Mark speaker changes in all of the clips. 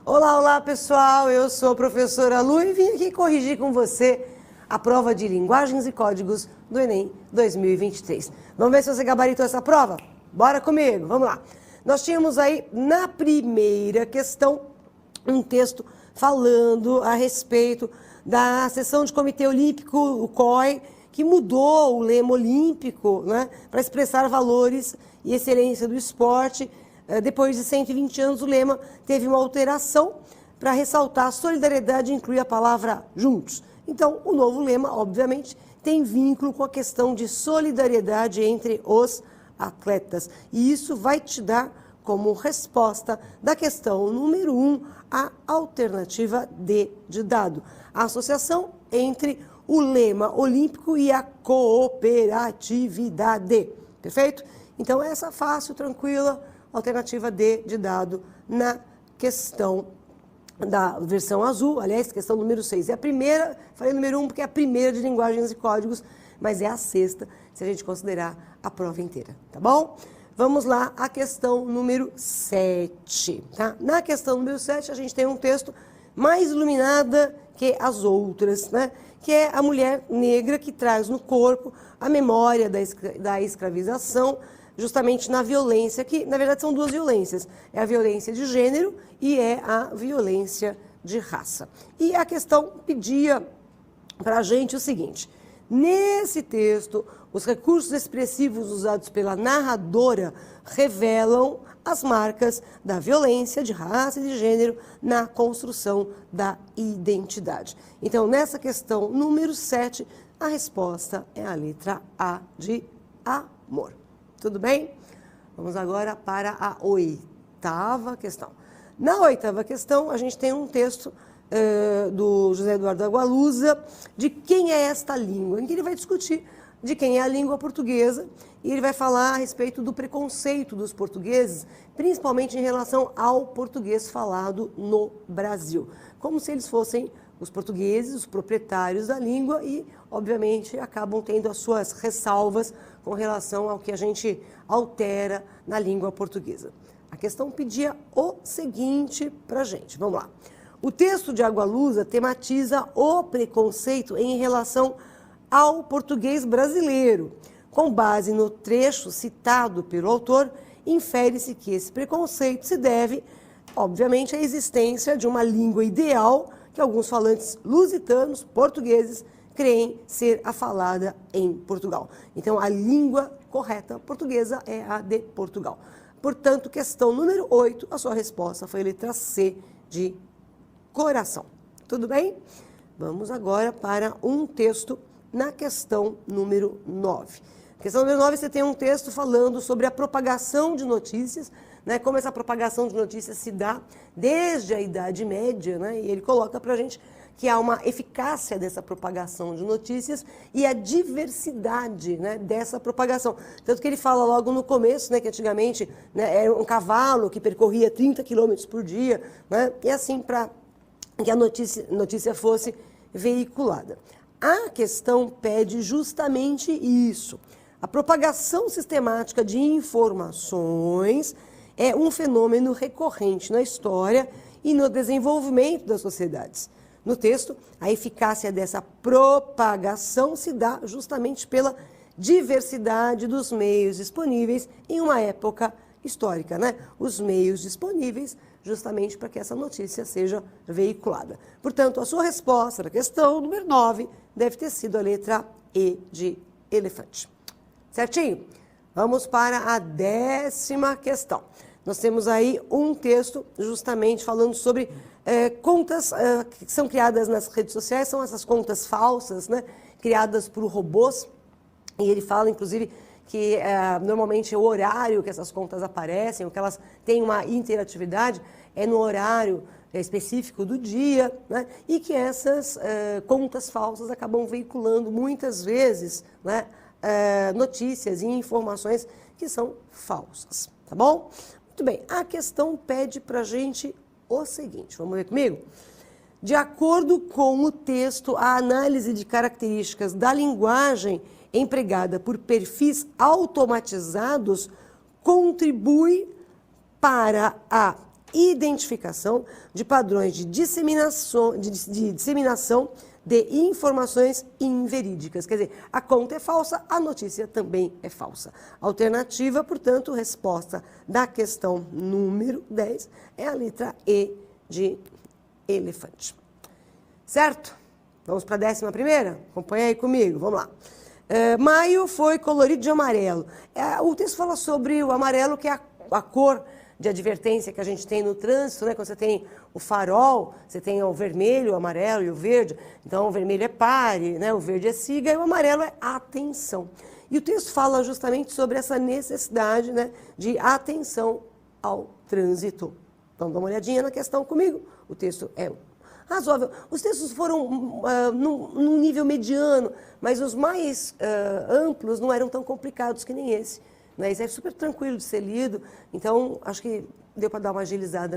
Speaker 1: Olá, olá pessoal, eu sou a professora Lu e vim aqui corrigir com você a prova de Linguagens e Códigos do Enem 2023. Vamos ver se você gabaritou essa prova? Bora comigo, vamos lá. Nós tínhamos aí na primeira questão um texto falando a respeito da sessão de Comitê Olímpico, o COI, que mudou o lema olímpico, né, para expressar valores e excelência do esporte. Depois de 120 anos, o lema teve uma alteração para ressaltar a solidariedade e incluir a palavra juntos. Então, o novo lema, obviamente, tem vínculo com a questão de solidariedade entre os atletas. E isso vai te dar como resposta da questão número 1 a alternativa D de dado. A associação entre o lema olímpico e a cooperatividade. Perfeito? Então, essa fácil, tranquila, alternativa D de dado na questão da versão azul. Aliás, questão número 6 é a primeira, falei número 1 porque é a primeira de Linguagens e Códigos, mas é a sexta se a gente considerar a prova inteira, tá bom? Vamos lá, a questão número 7, tá? Na questão número 7, a gente tem um texto mais iluminada que as outras, né? Que é a mulher negra que traz no corpo a memória da escravização, justamente na violência, que na verdade são duas violências, é a violência de gênero e é a violência de raça. E a questão pedia para a gente o seguinte: nesse texto, os recursos expressivos usados pela narradora revelam as marcas da violência de raça e de gênero na construção da identidade. Então, nessa questão número 7, a resposta é a letra A de amor. Tudo bem? Vamos agora para a 8ª questão. Na 8ª questão, a gente tem um texto do José Eduardo Agualusa, de quem é esta língua, em que ele vai discutir de quem é a língua portuguesa, e ele vai falar a respeito do preconceito dos portugueses, principalmente em relação ao português falado no Brasil, como se eles fossem os portugueses, os proprietários da língua e, obviamente, acabam tendo as suas ressalvas com relação ao que a gente altera na língua portuguesa. A questão pedia o seguinte para a gente, vamos lá. O texto de Agualusa tematiza o preconceito em relação ao português brasileiro. Com base no trecho citado pelo autor, infere-se que esse preconceito se deve, obviamente, à existência de uma língua ideal que alguns falantes lusitanos, portugueses, creem ser a falada em Portugal. Então, a língua correta portuguesa é a de Portugal. Portanto, questão número 8, a sua resposta foi a letra C de coração. Tudo bem? Vamos agora para um texto na questão número 9. Na questão número 9, você tem um texto falando sobre a propagação de notícias, né, como essa propagação de notícias se dá desde a Idade Média, né, e ele coloca para a gente que há uma eficácia dessa propagação de notícias e a diversidade, né, dessa propagação. Tanto que ele fala logo no começo, né, que antigamente, né, era um cavalo que percorria 30 km por dia, né, e assim para que a notícia fosse veiculada. A questão pede justamente isso. A propagação sistemática de informações é um fenômeno recorrente na história e no desenvolvimento das sociedades. No texto, a eficácia dessa propagação se dá justamente pela diversidade dos meios disponíveis em uma época histórica, né? Os meios disponíveis justamente para que essa notícia seja veiculada. Portanto, a sua resposta na questão número 9 deve ter sido a letra E de elefante. Certinho? Vamos para a 10ª questão. Nós temos aí um texto justamente falando sobre contas que são criadas nas redes sociais, são essas contas falsas, né, criadas por robôs, e ele fala, inclusive, que normalmente o horário que essas contas aparecem, ou que elas têm uma interatividade, é no horário específico do dia, né, e que essas contas falsas acabam veiculando muitas vezes, né, notícias e informações que são falsas, tá bom? Muito bem, a questão pede para a gente o seguinte, vamos ver comigo? De acordo com o texto, a análise de características da linguagem empregada por perfis automatizados contribui para a identificação de padrões de disseminação de informações inverídicas. Quer dizer, a conta é falsa, a notícia também é falsa. Alternativa, portanto, resposta da questão número 10 é a letra E de elefante. Certo? Vamos para a 11ª? Acompanha aí comigo, vamos lá. Maio foi colorido de amarelo. O texto fala sobre o amarelo, que é a cor de advertência que a gente tem no trânsito, né? Quando você tem o farol, você tem o vermelho, o amarelo e o verde. Então, o vermelho é pare, né? O verde é siga e o amarelo é atenção. E o texto fala justamente sobre essa necessidade, né, de atenção ao trânsito. Então, dá uma olhadinha na questão comigo. O texto é razoável. Os textos foram num nível mediano, mas os mais amplos não eram tão complicados que nem esse. Né? Isso é super tranquilo de ser lido, então acho que deu para dar uma agilizada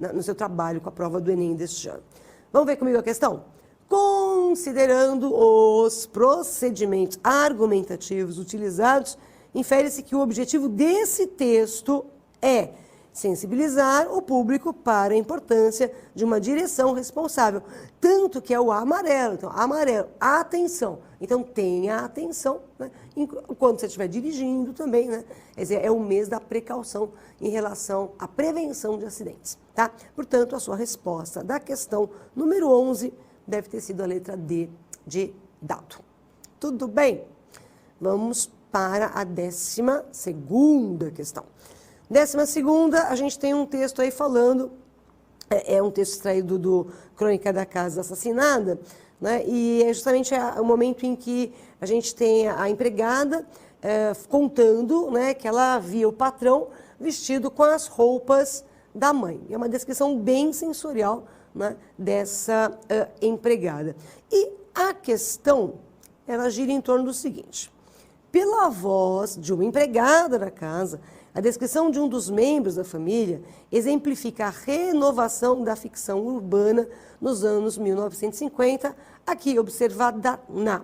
Speaker 1: no seu trabalho com a prova do Enem deste ano. Vamos ver comigo a questão? Considerando os procedimentos argumentativos utilizados, infere-se que o objetivo desse texto é sensibilizar o público para a importância de uma direção responsável, tanto que é o amarelo. Então, amarelo, atenção. Então, tenha atenção, né? Quando você estiver dirigindo também, né? Quer dizer, é o mês da precaução em relação à prevenção de acidentes, tá? Portanto, a sua resposta da questão número 11 deve ter sido a letra D de dado. Tudo bem? Vamos para a 12ª questão. 12ª, a gente tem um texto aí falando, é um texto extraído do Crônica da Casa Assassinada, né? E é justamente o momento em que a gente tem a empregada contando, né, que ela via o patrão vestido com as roupas da mãe. É uma descrição bem sensorial, né, dessa empregada. E a questão, ela gira em torno do seguinte: pela voz de uma empregada da casa, a descrição de um dos membros da família exemplifica a renovação da ficção urbana nos anos 1950, aqui observada na...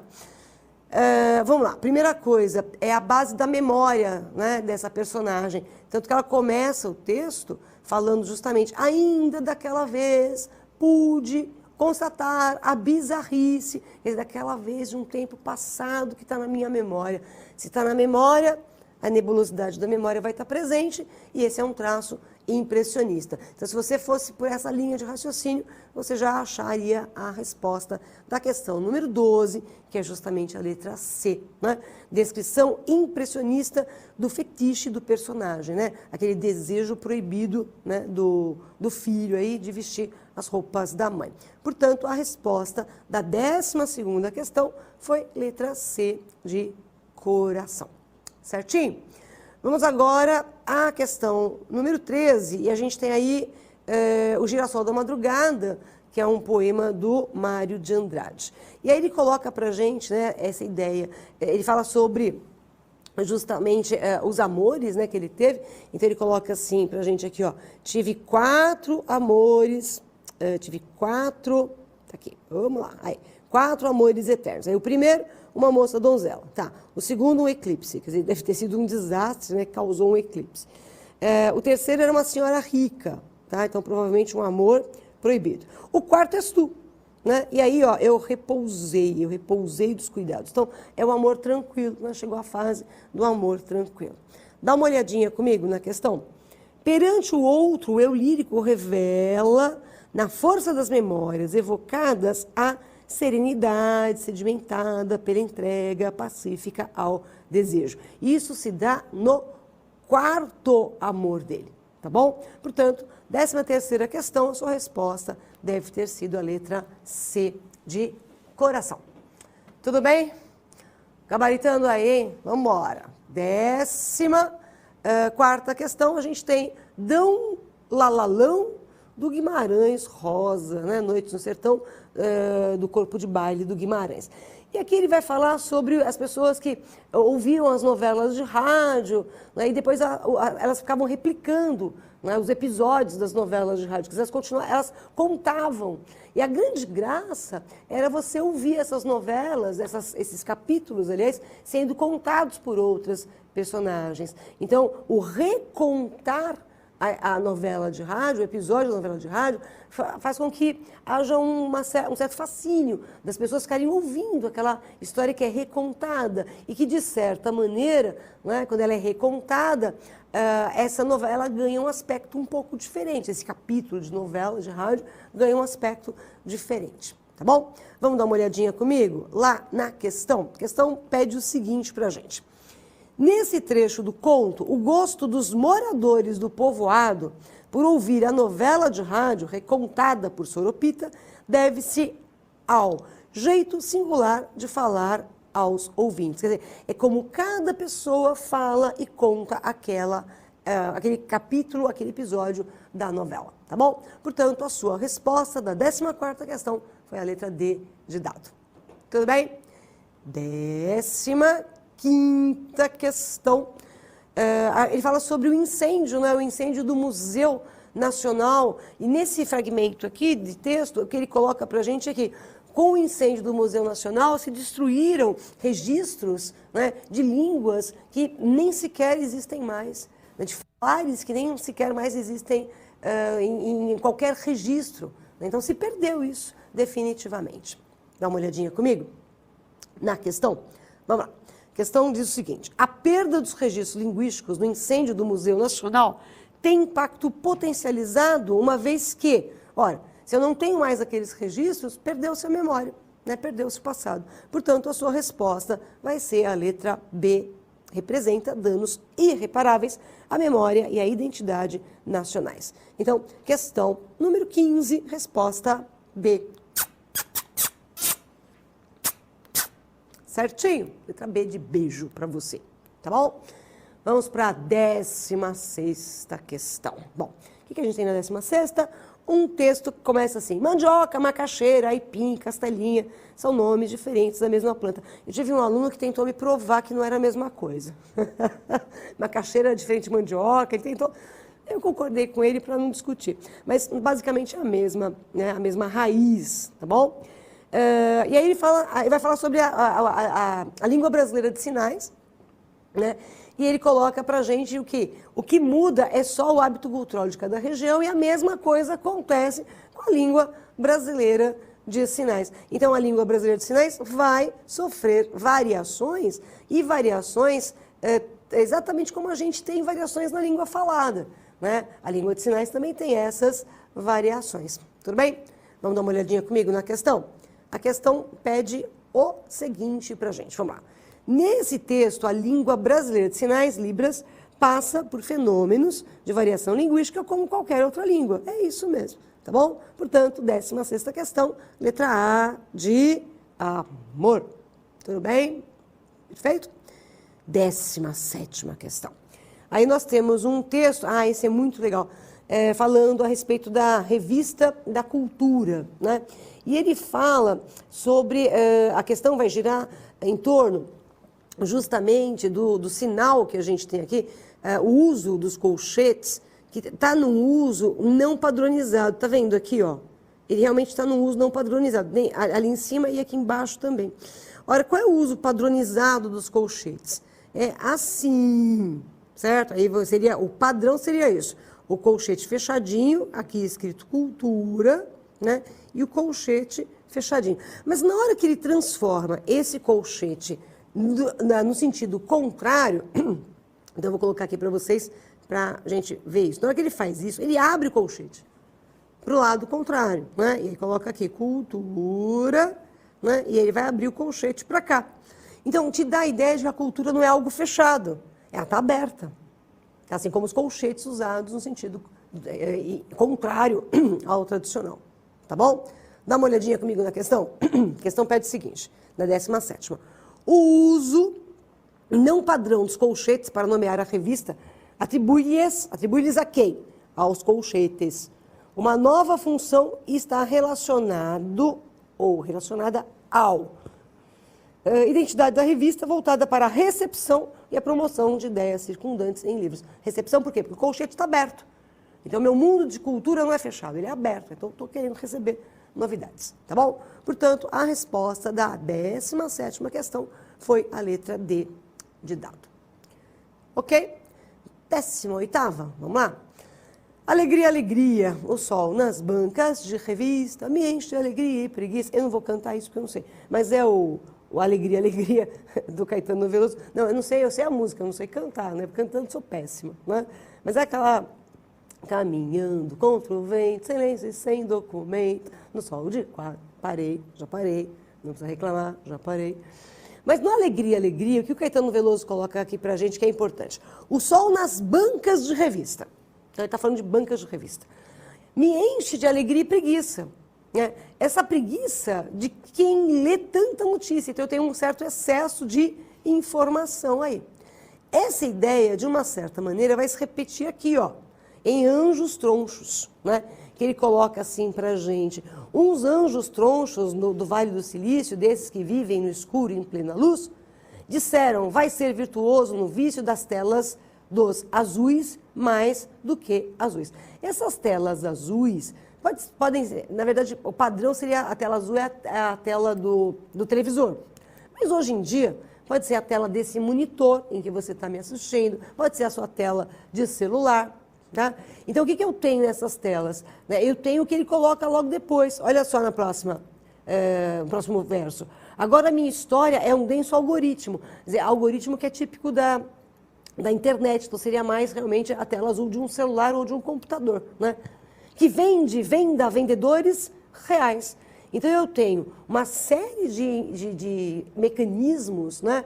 Speaker 1: vamos lá, primeira coisa, é a base da memória, né, dessa personagem. Tanto que ela começa o texto falando justamente, ainda daquela vez pude constatar a bizarrice, daquela vez de um tempo passado que está na minha memória. Se está na memória, a nebulosidade da memória vai estar presente, e esse é um traço impressionista. Então, se você fosse por essa linha de raciocínio, você já acharia a resposta da questão número 12, que é justamente a letra C, né? Descrição impressionista do fetiche do personagem, né? Aquele desejo proibido, né, do filho aí de vestir as roupas da mãe. Portanto, a resposta da 12ª questão foi letra C de coração. Certinho? Vamos agora à questão número 13, e a gente tem aí o Girassol da Madrugada, que é um poema do Mário de Andrade. E aí ele coloca para a gente, né, essa ideia, ele fala sobre justamente os amores, né, que ele teve. Então ele coloca assim para a gente aqui, ó: tive 4 amores, tá aqui, vamos lá, aí, 4 amores eternos. Aí o primeiro, uma moça donzela, tá? O segundo, um eclipse, quer dizer, deve ter sido um desastre, né, que causou um eclipse. O terceiro era uma senhora rica, tá? Então provavelmente um amor proibido. O quarto és tu, né? E aí, ó, eu repousei dos cuidados. Então é o amor tranquilo, né? Chegou a fase do amor tranquilo. Dá uma olhadinha comigo na questão. Perante o outro, o eu lírico revela, na força das memórias evocadas, a serenidade sedimentada pela entrega pacífica ao desejo. Isso se dá no quarto amor dele, tá bom? Portanto, 13ª questão, a sua resposta deve ter sido a letra C de coração. Tudo bem? Gabaritando aí, hein? Vamos embora. 14ª questão, a gente tem Dão Lalalão do Guimarães Rosa, né? Noites no Sertão, do Corpo de Baile do Guimarães. E aqui ele vai falar sobre as pessoas que ouviam as novelas de rádio, né? E depois elas ficavam replicando, né, os episódios das novelas de rádio, que elas contavam. E a grande graça era você ouvir essas novelas, esses capítulos, aliás, sendo contados por outras personagens. Então, o recontar, a novela de rádio, o episódio da novela de rádio, faz com que haja um certo fascínio das pessoas ficarem ouvindo aquela história que é recontada e que, de certa maneira, né, quando ela é recontada, essa novela ganha um aspecto um pouco diferente. Esse capítulo de novela de rádio ganha um aspecto diferente. Tá bom? Vamos dar uma olhadinha comigo lá na questão. A questão pede o seguinte para a gente. Nesse trecho do conto, o gosto dos moradores do povoado por ouvir a novela de rádio recontada por Soropita deve-se ao jeito singular de falar aos ouvintes. Quer dizer, é como cada pessoa fala e conta aquele capítulo, aquele episódio da novela, tá bom? Portanto, a sua resposta da 14ª questão foi a letra D de dado. Tudo bem? 15ª questão. Ele fala sobre o incêndio, né? O incêndio do Museu Nacional. E nesse fragmento aqui de texto, o que ele coloca para a gente é que com o incêndio do Museu Nacional se destruíram registros, né, de línguas que nem sequer existem mais, né, de falares que nem sequer mais existem em qualquer registro. Então se perdeu isso definitivamente. Dá uma olhadinha comigo na questão. Vamos lá. A questão diz o seguinte: a perda dos registros linguísticos no incêndio do Museu Nacional tem impacto potencializado, uma vez que, ora, se eu não tenho mais aqueles registros, perdeu-se a memória, né? Perdeu-se o passado. Portanto, a sua resposta vai ser a letra B, representa danos irreparáveis à memória e à identidade nacionais. Então, questão número 15, resposta B. Certinho? Letra B de beijo para você, tá bom? Vamos para a 16ª questão. Bom, o que a gente tem na 16ª? Um texto que começa assim: mandioca, macaxeira, aipim, castelinha, são nomes diferentes da mesma planta. Eu tive um aluno que tentou me provar que não era a mesma coisa. Macaxeira é diferente de mandioca, ele tentou... Eu concordei com ele para não discutir. Mas, basicamente, é a mesma, né, a mesma raiz, tá bom? E aí ele vai falar sobre a língua brasileira de sinais, né? E ele coloca para a gente o que? O que muda é só o hábito cultural de cada região e a mesma coisa acontece com a língua brasileira de sinais. Então, a língua brasileira de sinais vai sofrer variações e variações exatamente como a gente tem variações na língua falada, né? A língua de sinais também tem essas variações. Tudo bem? Vamos dar uma olhadinha comigo na questão? A questão pede o seguinte para a gente. Vamos lá. Nesse texto, a língua brasileira de sinais, Libras, passa por fenômenos de variação linguística como qualquer outra língua. É isso mesmo, tá bom? Portanto, 16ª questão, letra A de amor. Tudo bem? Perfeito? 17ª questão. Aí nós temos um texto, esse é muito legal, falando a respeito da revista da cultura, né? E ele fala sobre, a questão vai girar em torno justamente do sinal que a gente tem aqui, o uso dos colchetes, que está num uso não padronizado. Está vendo aqui, ó? Ele realmente está num uso não padronizado, ali em cima e aqui embaixo também. Ora, qual é o uso padronizado dos colchetes? É assim, certo? Aí o padrão seria isso. O colchete fechadinho, aqui escrito cultura, né? E o colchete fechadinho. Mas na hora que ele transforma esse colchete no sentido contrário, então eu vou colocar aqui para vocês, para a gente ver isso. Na hora que ele faz isso, ele abre o colchete para o lado contrário, né? E aí coloca aqui cultura, né? E ele vai abrir o colchete para cá. Então, te dá a ideia de que a cultura não é algo fechado, ela está aberta. Assim como os colchetes usados no sentido contrário ao tradicional. Tá bom? Dá uma olhadinha comigo na questão. A questão pede o seguinte, na 17ª. O uso não padrão dos colchetes para nomear a revista atribui-lhes a quem? Aos colchetes. Uma nova função está relacionado ou relacionada ao. Identidade da revista voltada para a recepção e a promoção de ideias circundantes em livros. Recepção por quê? Porque o colchete está aberto. Então, meu mundo de cultura não é fechado, ele é aberto. Então, estou querendo receber novidades, tá bom? Portanto, a resposta da 17ª questão foi a letra D de dado. Ok? 18ª, vamos lá? Alegria, alegria, o sol nas bancas de revista me enche de alegria e preguiça. Eu não vou cantar isso porque eu não sei, mas é o Alegria, Alegria do Caetano Veloso. Não, eu não sei, eu sei a música, eu não sei cantar, né? Cantando sou péssima, né? Mas é aquela caminhando contra o vento, sem lenço e sem documento, no sol de quatro, já parei, não precisa reclamar, já parei. Mas no Alegria, Alegria, o que o Caetano Veloso coloca aqui pra gente que é importante? O sol nas bancas de revista. Então, ele está falando de bancas de revista. Me enche de alegria e preguiça. Né? Essa preguiça de quem lê tanta notícia. Então, eu tenho um certo excesso de informação aí. Essa ideia, de uma certa maneira, vai se repetir aqui, ó, em Anjos Tronchos, né? Que ele coloca assim para a gente. Uns anjos tronchos do Vale do Silício, desses que vivem no escuro e em plena luz, disseram, vai ser virtuoso no vício das telas dos azuis mais do que azuis. Essas telas azuis podem ser, na verdade, o padrão seria a tela azul é a tela do televisor. Mas hoje em dia, pode ser a tela desse monitor em que você está me assistindo, pode ser a sua tela de celular. Tá? Então, o que eu tenho nessas telas? Eu tenho o que ele coloca logo depois. Olha só no próximo verso. Agora, a minha história é um denso algoritmo. Quer dizer, algoritmo que é típico da internet. Então, seria mais realmente a tela azul de um celular ou de um computador. Né? Que venda a vendedores reais. Então, eu tenho uma série de mecanismos, né?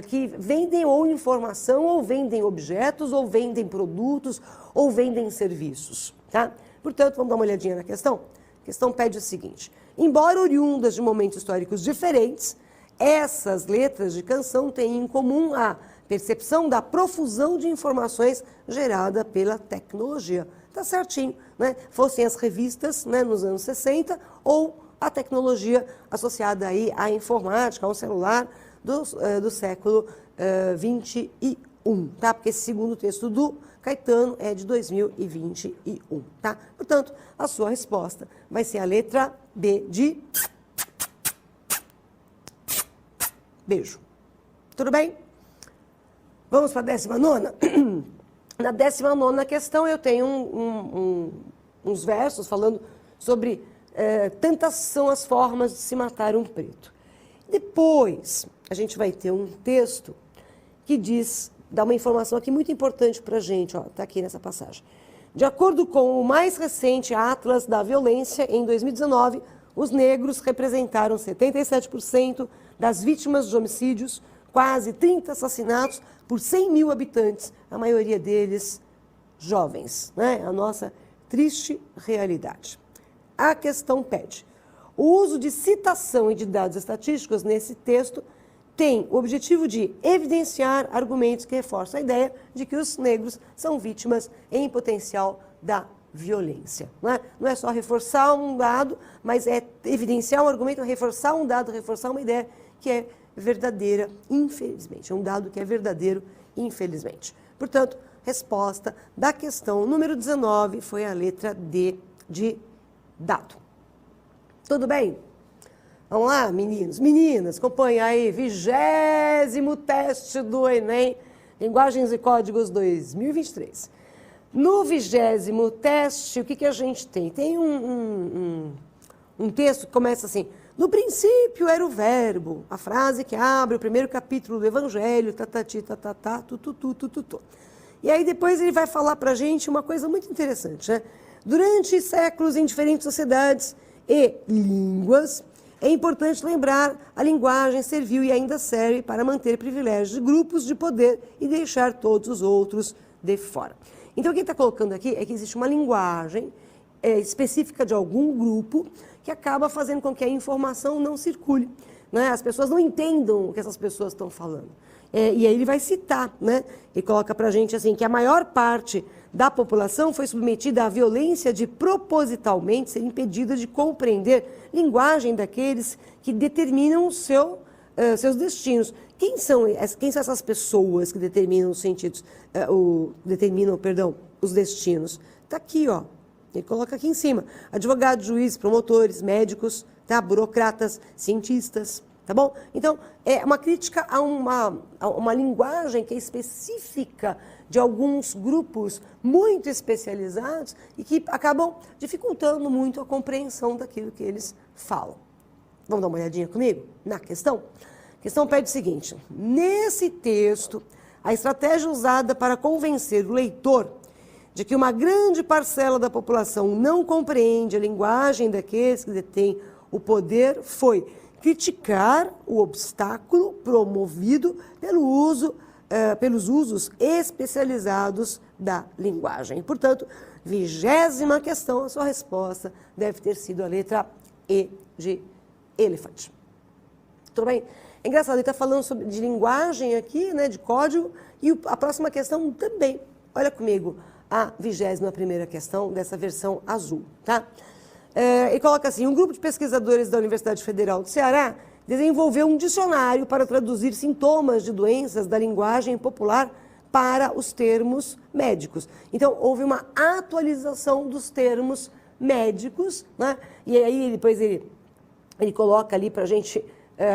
Speaker 1: Que vendem ou informação, ou vendem objetos, ou vendem produtos, ou vendem serviços. Tá? Portanto, vamos dar uma olhadinha na questão? A questão pede o seguinte: embora oriundas de momentos históricos diferentes, essas letras de canção têm em comum a percepção da profusão de informações gerada pela tecnologia. Tá certinho, né? Fossem as revistas, né, nos anos 60, ou a tecnologia associada aí à informática, ao celular, do século 21, tá? Porque esse segundo texto do Caetano é de 2021, tá? Portanto, a sua resposta vai ser a letra B de beijo. Tudo bem? Vamos para a 19ª? Na 19ª questão eu tenho uns versos falando sobre tantas são as formas de se matar um preto. Depois, a gente vai ter um texto que dá uma informação aqui muito importante para a gente, está aqui nessa passagem. De acordo com o mais recente Atlas da Violência, em 2019, os negros representaram 77% das vítimas de homicídios, quase 30 assassinatos por 100 mil habitantes, a maioria deles jovens, né? A nossa triste realidade. A questão pede: o uso de citação e de dados estatísticos nesse texto tem o objetivo de evidenciar argumentos que reforçam a ideia de que os negros são vítimas em potencial da violência. Não é só reforçar um dado, mas é evidenciar um argumento, reforçar um dado, reforçar uma ideia que é verdadeira, infelizmente. É um dado que é verdadeiro, infelizmente. Portanto, resposta da questão número 19 foi a letra D de dado. Tudo bem? Vamos lá, meninos, meninas, acompanha aí, 20º teste do Enem, Linguagens e Códigos 2023. No 20º teste, o que a gente tem? Tem um texto que começa assim: no princípio era o verbo, a frase que abre o primeiro capítulo do Evangelho, tatati, tatatá, tututu. E aí depois ele vai falar para a gente uma coisa muito interessante, né? Durante séculos em diferentes sociedades e línguas, é importante lembrar, a linguagem serviu e ainda serve para manter privilégios de grupos de poder e deixar todos os outros de fora. Então, o que ele está colocando aqui é que existe uma linguagem específica de algum grupo que acaba fazendo com que a informação não circule, né? As pessoas não entendam o que essas pessoas estão falando. E aí ele vai citar, né? Ele coloca para a gente assim, que a maior parte da população foi submetida à violência de propositalmente ser impedida de compreender linguagem daqueles que determinam seus destinos. Quem são essas pessoas que determinam os sentidos, os destinos? Está aqui, ó. Ele coloca aqui em cima: advogados, juízes, promotores, médicos, tá? Burocratas, cientistas, Tá bom? Então, é uma crítica a uma linguagem que é específica de alguns grupos muito especializados e que acabam dificultando muito a compreensão daquilo que eles falam. Vamos dar uma olhadinha comigo na questão? A questão pede o seguinte: nesse texto, a estratégia usada para convencer o leitor de que uma grande parcela da população não compreende a linguagem daqueles que detêm o poder foi criticar o obstáculo promovido pelos usos especializados da linguagem. Portanto, 20ª questão, a sua resposta deve ter sido a letra E de elefante. Tudo bem? É engraçado, ele está falando de linguagem aqui, né, de código, e a próxima questão também. Olha comigo a 21ª questão dessa versão azul, tá? E coloca assim: um grupo de pesquisadores da Universidade Federal do Ceará desenvolveu um dicionário para traduzir sintomas de doenças da linguagem popular para os termos médicos. Então, houve uma atualização dos termos médicos, né? E aí depois ele coloca ali para a gente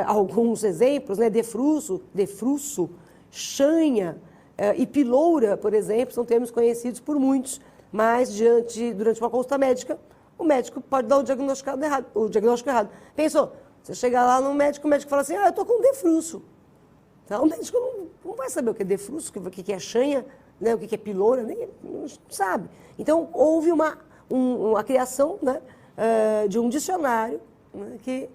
Speaker 1: alguns exemplos, né? Defruço, chanha e piloura, por exemplo, são termos conhecidos por muitos, mas durante uma consulta médica, o médico pode dar o diagnóstico errado. Pensou, você chega lá no médico, o médico fala assim: eu estou com defruço. Então, o médico não vai saber o que é defruço, o que é chanha, né, o que é piloura, nem não sabe. Então, houve uma criação, né, de um dicionário, né, que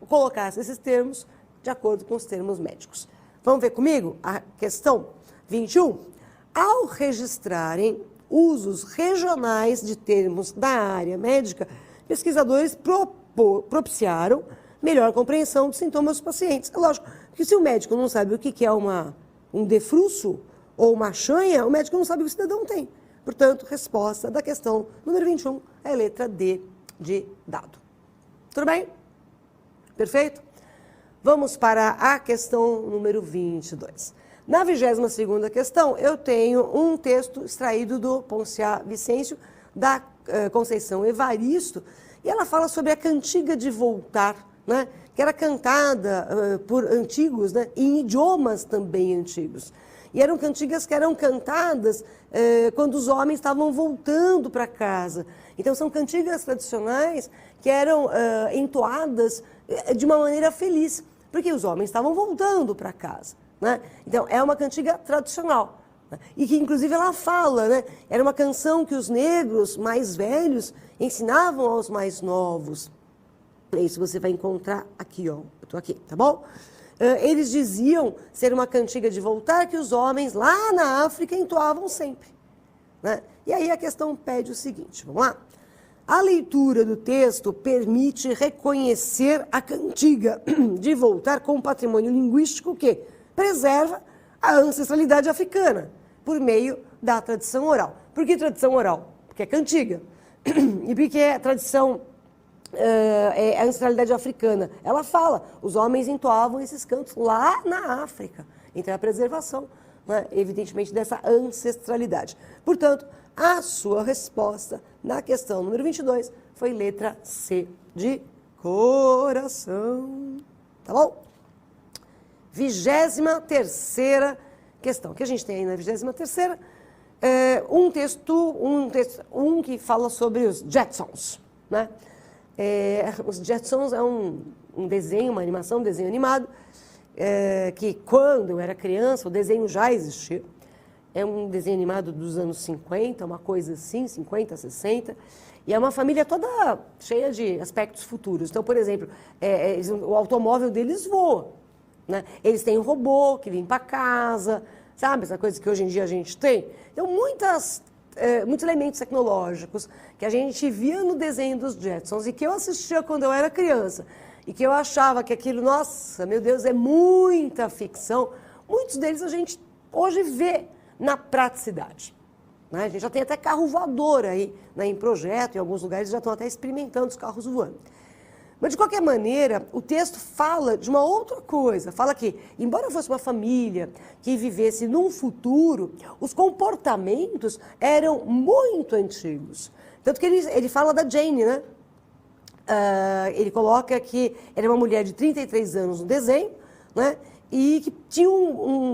Speaker 1: colocasse esses termos de acordo com os termos médicos. Vamos ver comigo a questão 21. Ao registrarem usos regionais de termos da área médica, pesquisadores propiciaram melhor compreensão dos sintomas dos pacientes. É lógico que se o médico não sabe o que é um defruço ou uma chanha, o médico não sabe o que o cidadão tem. Portanto, resposta da questão número 21 é a letra D de dado. Tudo bem? Perfeito? Vamos para a questão número 22. Na 22ª questão, eu tenho um texto extraído do Ponciá Vicêncio, da Conceição Evaristo, e ela fala sobre a cantiga de voltar, né, que era cantada por antigos, né, em idiomas também antigos. E eram cantigas que eram cantadas quando os homens estavam voltando para casa. Então, são cantigas tradicionais que eram entoadas de uma maneira feliz, porque os homens estavam voltando para casa, né? Então, é uma cantiga tradicional, né? E que, inclusive, ela fala, né? Era uma canção que os negros mais velhos ensinavam aos mais novos. Isso você vai encontrar aqui, ó. Eu estou aqui, tá bom? Eles diziam ser uma cantiga de voltar que os homens lá na África entoavam sempre, né? E aí a questão pede o seguinte, vamos lá? A leitura do texto permite reconhecer a cantiga de voltar como patrimônio linguístico que preserva a ancestralidade africana por meio da tradição oral. Por que tradição oral? Porque é cantiga. E porque é tradição, a ancestralidade africana. Ela fala, os homens entoavam esses cantos lá na África. Então é a preservação, né, evidentemente, dessa ancestralidade. Portanto, a sua resposta na questão número 22 foi letra C de coração. Tá bom? 23ª questão. O que a gente tem aí na 23ª? Um que fala sobre os Jetsons, né? Os Jetsons é um desenho, uma animação, um desenho animado, que quando eu era criança, o desenho já existia. É um desenho animado dos anos 50, uma coisa assim, 50, 60. E é uma família toda cheia de aspectos futuros. Então, por exemplo, o automóvel deles voa, né? Eles têm um robô que limpa a casa, sabe? Essa coisa que hoje em dia a gente tem. Então, muitos elementos tecnológicos que a gente via no desenho dos Jetsons e que eu assistia quando eu era criança e que eu achava que aquilo, nossa, meu Deus, é muita ficção. Muitos deles a gente hoje vê na praticidade, né? A gente já tem até carro voador aí, né, em projeto, em alguns lugares já estão até experimentando os carros voando. Mas, de qualquer maneira, o texto fala de uma outra coisa. Fala que, embora fosse uma família que vivesse num futuro, os comportamentos eram muito antigos. Tanto que ele fala da Jane, né? ele coloca que era uma mulher de 33 anos no desenho, né? E que tinha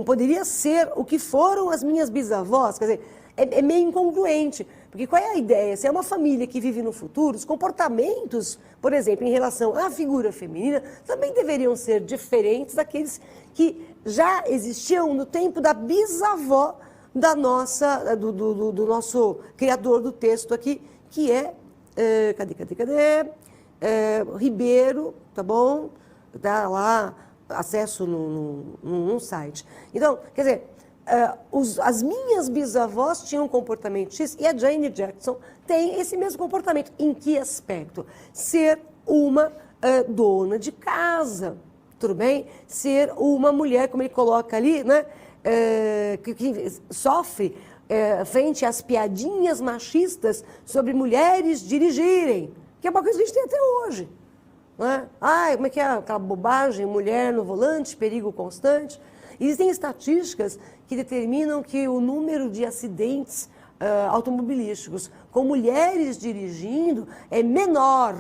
Speaker 1: poderia ser o que foram as minhas bisavós. Quer dizer, é meio incongruente, porque qual é a ideia? Se é uma família que vive no futuro, os comportamentos, por exemplo, em relação à figura feminina, também deveriam ser diferentes daqueles que já existiam no tempo da bisavó da nossa, do nosso criador do texto aqui, que é, cadê? Ribeiro, tá bom? Dá lá acesso num site. Então, quer dizer, as minhas bisavós tinham um comportamento X e a Jane Jackson tem esse mesmo comportamento. Em que aspecto? Ser uma dona de casa, tudo bem? Ser uma mulher, como ele coloca ali, né? Que sofre frente às piadinhas machistas sobre mulheres dirigirem, que é uma coisa que a gente tem até hoje. Não é? Como é que é aquela bobagem, mulher no volante, perigo constante? Existem estatísticas que determinam que o número de acidentes automobilísticos com mulheres dirigindo é menor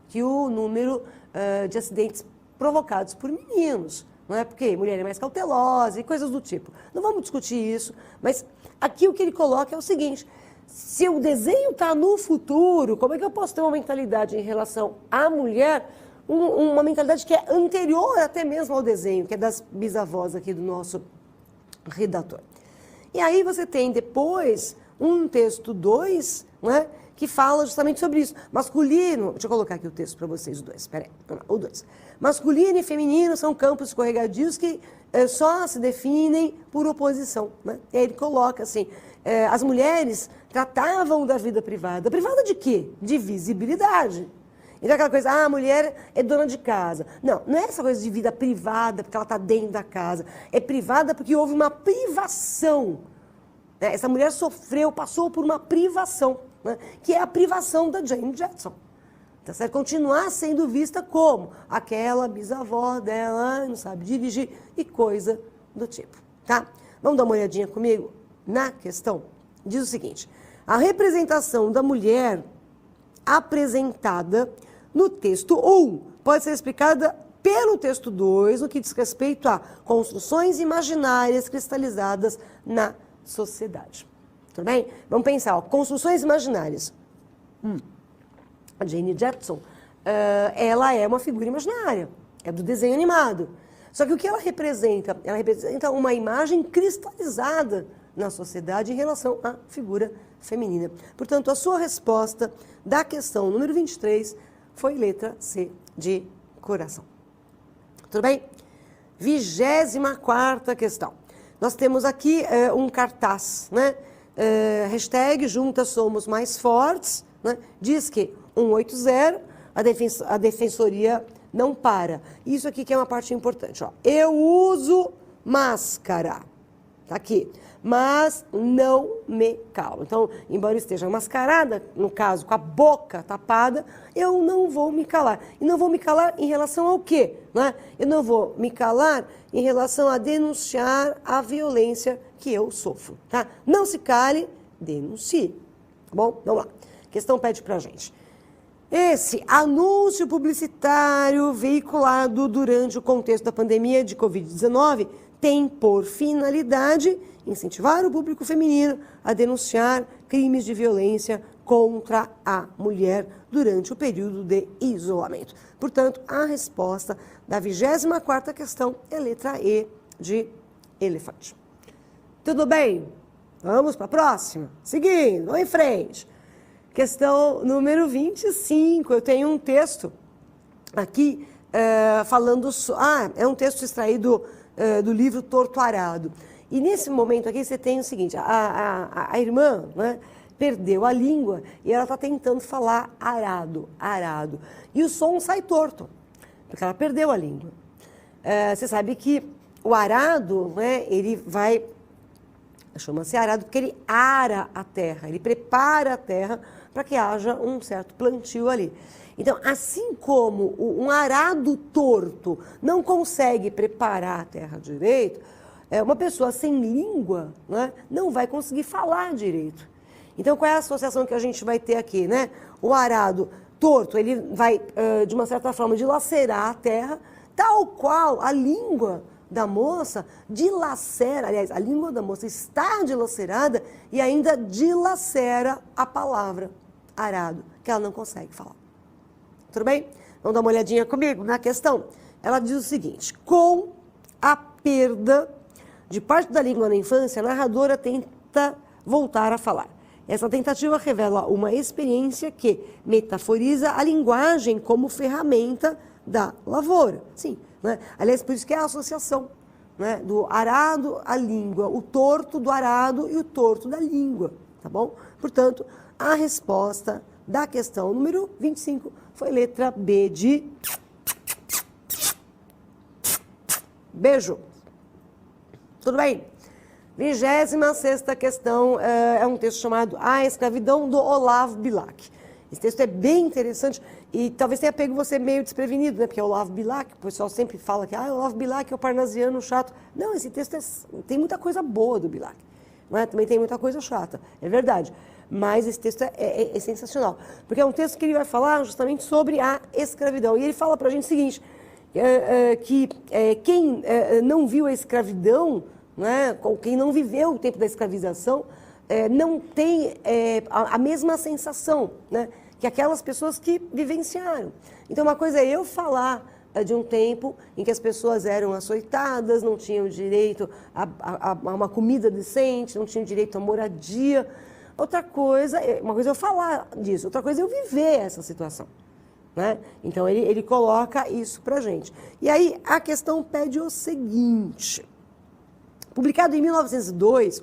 Speaker 1: que o número de acidentes provocados por meninos. Não é porque mulher é mais cautelosa e coisas do tipo. Não vamos discutir isso, mas aqui o que ele coloca é o seguinte: se o desenho está no futuro, como é que eu posso ter uma mentalidade em relação à mulher, uma mentalidade que é anterior até mesmo ao desenho, que é das bisavós aqui do nosso redator. E aí você tem depois um texto 2, né, que fala justamente sobre isso. Masculino, deixa eu colocar aqui o texto para vocês, o 2, espera aí, o 2. Masculino e feminino são campos escorregadios que só se definem por oposição, né? E aí ele coloca assim, as mulheres tratavam da vida privada. Privada de quê? De visibilidade. Então aquela coisa, a mulher é dona de casa. Não é essa coisa de vida privada porque ela está dentro da casa. É privada porque houve uma privação. Essa mulher passou por uma privação, né? Que é a privação da Jane Jackson. Tá certo? Continuar sendo vista como aquela bisavó dela, não sabe dirigir e coisa do tipo. Tá? Vamos dar uma olhadinha comigo na questão? Diz o seguinte: a representação da mulher apresentada no texto 1 pode ser explicada pelo texto 2, no que diz respeito a construções imaginárias cristalizadas na sociedade. Tudo bem? Vamos pensar, construções imaginárias. A Jane Jackson, ela é uma figura imaginária, é do desenho animado. Só que o que ela representa? Ela representa uma imagem cristalizada na sociedade em relação à figura feminina. Portanto, a sua resposta da questão número 23 foi letra C de coração. Tudo bem? 24ª questão. Nós temos aqui um cartaz, né? Hashtag Juntas Somos Mais Fortes, né? Diz que 180, a defensoria não para. Isso aqui que é uma parte importante. Ó. Eu uso máscara. Tá aqui. Mas não me calo. Então, embora eu esteja mascarada, no caso, com a boca tapada, eu não vou me calar. E não vou me calar em relação ao quê? Né? Eu não vou me calar em relação a denunciar a violência que eu sofro. Tá? Não se cale, denuncie. Tá bom? Vamos lá. A questão pede pra gente. Esse anúncio publicitário veiculado durante o contexto da pandemia de Covid-19 tem por finalidade incentivar o público feminino a denunciar crimes de violência contra a mulher durante o período de isolamento. Portanto, a resposta da 24ª questão é letra E de elefante. Tudo bem? Vamos para a próxima? Seguindo, vamos em frente. Questão número 25, eu tenho um texto aqui falando... é um texto extraído do livro Torto Arado. E nesse momento aqui você tem o seguinte, a irmã, né, perdeu a língua e ela está tentando falar arado. E o som sai torto, porque ela perdeu a língua. Você sabe que o arado, né, ele vai... Chama-se arado porque ele ara a terra, ele prepara a terra para que haja um certo plantio ali. Então, assim como um arado torto não consegue preparar a terra direito, uma pessoa sem língua, né, não vai conseguir falar direito. Então, qual é a associação que a gente vai ter aqui, né? O arado torto, ele vai, de uma certa forma, dilacerar a terra, tal qual a língua da moça dilacera, aliás, a língua da moça está dilacerada e ainda dilacera a palavra arado, que ela não consegue falar. Tudo bem? Vamos dar uma olhadinha comigo na questão. Ela diz o seguinte: com a perda de parte da língua na infância, a narradora tenta voltar a falar. Essa tentativa revela uma experiência que metaforiza a linguagem como ferramenta da lavoura. Sim, né? Aliás, por isso que é a associação, né, do arado à língua, o torto do arado e o torto da língua, tá bom? Portanto, a resposta da questão número 25 foi letra B de beijo. Tudo bem? 26ª questão é um texto chamado A Escravidão, do Olav Bilac. Esse texto é bem interessante e talvez tenha pego você meio desprevenido, né? Porque é Olav Bilac, o pessoal sempre fala que Olav Bilac é o parnasiano chato. Não, esse texto tem muita coisa boa do Bilac, não é? Também tem muita coisa chata, é verdade. Mas esse texto é sensacional, porque é um texto que ele vai falar justamente sobre a escravidão. E ele fala para a gente o seguinte, que quem não viu a escravidão, né, quem não viveu o tempo da escravização, não tem a mesma sensação, né, que aquelas pessoas que vivenciaram. Então, uma coisa é eu falar de um tempo em que as pessoas eram açoitadas, não tinham direito a uma comida decente, não tinham direito à moradia. Outra coisa, uma coisa é eu falar disso, outra coisa é eu viver essa situação, né? Então, ele coloca isso pra gente. E aí, a questão pede o seguinte: publicado em 1902,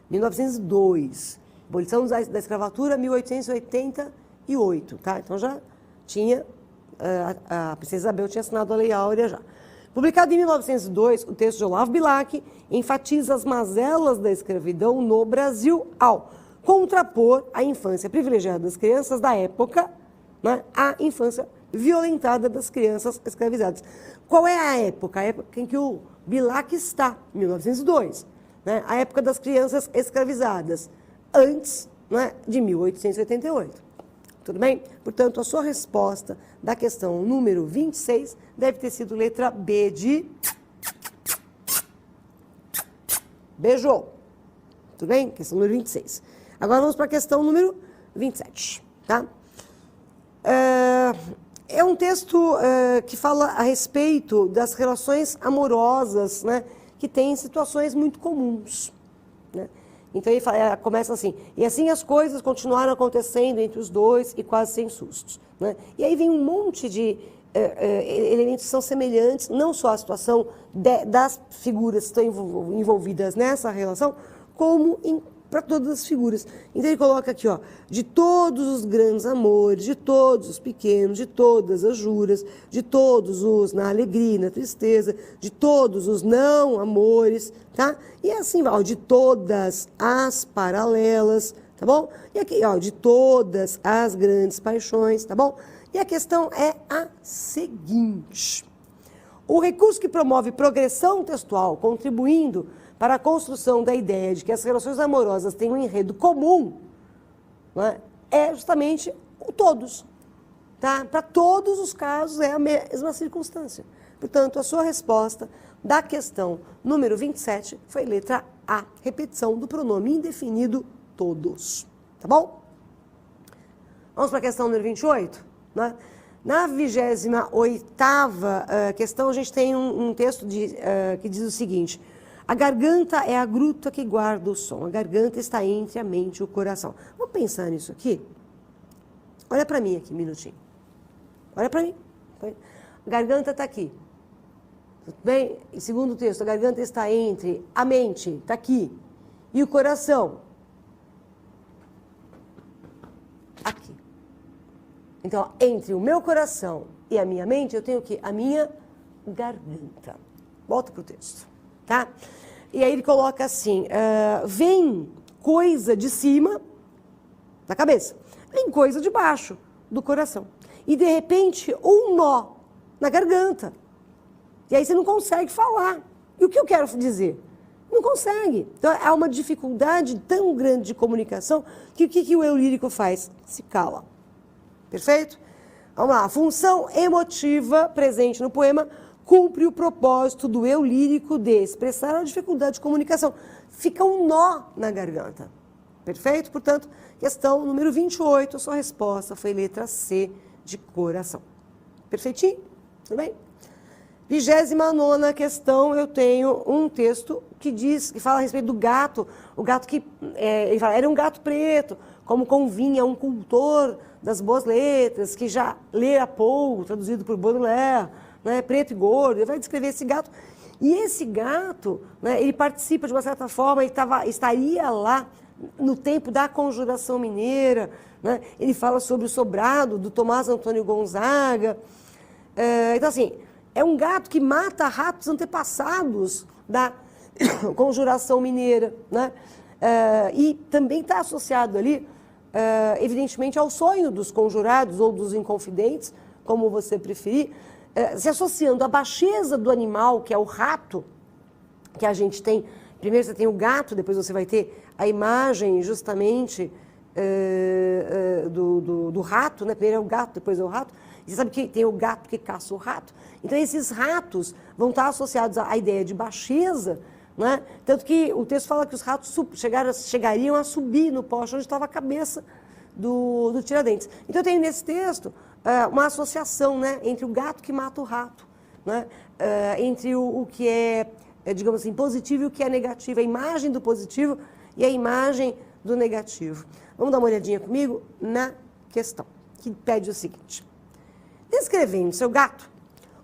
Speaker 1: 1902, Abolição da Escravatura, 1888, tá? Então já tinha, a Princesa Isabel tinha assinado a Lei Áurea já. Publicado em 1902, o texto de Olav Bilac enfatiza as mazelas da escravidão no Brasil ao contrapor a infância privilegiada das crianças da época, né, à infância violentada das crianças escravizadas. Qual é a época? A época em que o Bilac está, 1902, né, a época das crianças escravizadas, antes, né, de 1888. Tudo bem? Portanto, a sua resposta da questão número 26 deve ter sido letra B de beijo. Tudo bem? Questão número 26. Agora vamos para a questão número 27, tá? É um texto que fala a respeito das relações amorosas, né, que tem situações muito comuns, né? Então ele começa assim: e assim as coisas continuaram acontecendo entre os dois e quase sem sustos, né? E aí vem um monte de elementos que são semelhantes, não só a situação das figuras que estão envolvidas nessa relação, como para todas as figuras. Então ele coloca aqui, de todos os grandes amores, de todos os pequenos, de todas as juras, de todos os na alegria e na tristeza, de todos os não amores, tá? E assim vai, de todas as paralelas, tá bom? E aqui, de todas as grandes paixões, tá bom? E a questão é a seguinte: o recurso que promove progressão textual, contribuindo para a construção da ideia de que as relações amorosas têm um enredo comum, né, é justamente o todos. Tá? Para todos os casos é a mesma circunstância. Portanto, a sua resposta da questão número 27 foi letra A, repetição do pronome indefinido todos. Tá bom? Vamos para a questão número 28? Né? Na 28ª questão, a gente tem um texto que diz o seguinte: a garganta é a gruta que guarda o som. A garganta está entre a mente e o coração. Vamos pensar nisso aqui? Olha para mim aqui, um minutinho. Olha para mim. A garganta está aqui. Tudo bem? E segundo o texto, a garganta está entre a mente, está aqui, e o coração, aqui. Então, entre o meu coração e a minha mente, eu tenho o quê? A minha garganta. Volta para o texto. Tá? E aí ele coloca assim: vem coisa de cima da cabeça, vem coisa de baixo do coração, e de repente um nó na garganta, e aí você não consegue falar. E o que eu quero dizer? Não consegue. Então há uma dificuldade tão grande de comunicação que o que o eu lírico faz? Se cala. Perfeito? Vamos lá. A função emotiva presente no poema cumpre o propósito do eu lírico de expressar a dificuldade de comunicação. Fica um nó na garganta. Perfeito? Portanto, questão número 28, a sua resposta foi letra C de coração. Perfeitinho? Tudo bem? 29ª questão, eu tenho um texto que fala a respeito do gato. O gato que, ele fala, era um gato preto, como convinha um cultor das boas letras, que já lera Poe, traduzido por Baudelaire, né, preto e gordo. Ele vai descrever esse gato. E esse gato, né, ele participa de uma certa forma, ele estaria lá no tempo da Conjuração Mineira, né? Ele fala sobre o sobrado do Tomás Antônio Gonzaga. Então, assim, é um gato que mata ratos antepassados da Conjuração Mineira, né? E também está associado ali, evidentemente, ao sonho dos conjurados ou dos inconfidentes, como você preferir, se associando à baixeza do animal, que é o rato, que a gente tem. Primeiro você tem o gato, depois você vai ter a imagem justamente do rato, né? Primeiro é o gato, depois é o rato. E você sabe que tem o gato que caça o rato. Então esses ratos vão estar associados à ideia de baixeza, né? Tanto que o texto fala que os ratos chegariam a subir no poste onde estava a cabeça do Tiradentes. Então eu tenho nesse texto uma associação, né, entre o gato que mata o rato, né? Entre o que é, digamos assim, positivo e o que é negativo, a imagem do positivo e a imagem do negativo. Vamos dar uma olhadinha comigo na questão, que pede o seguinte. Descrevendo seu gato,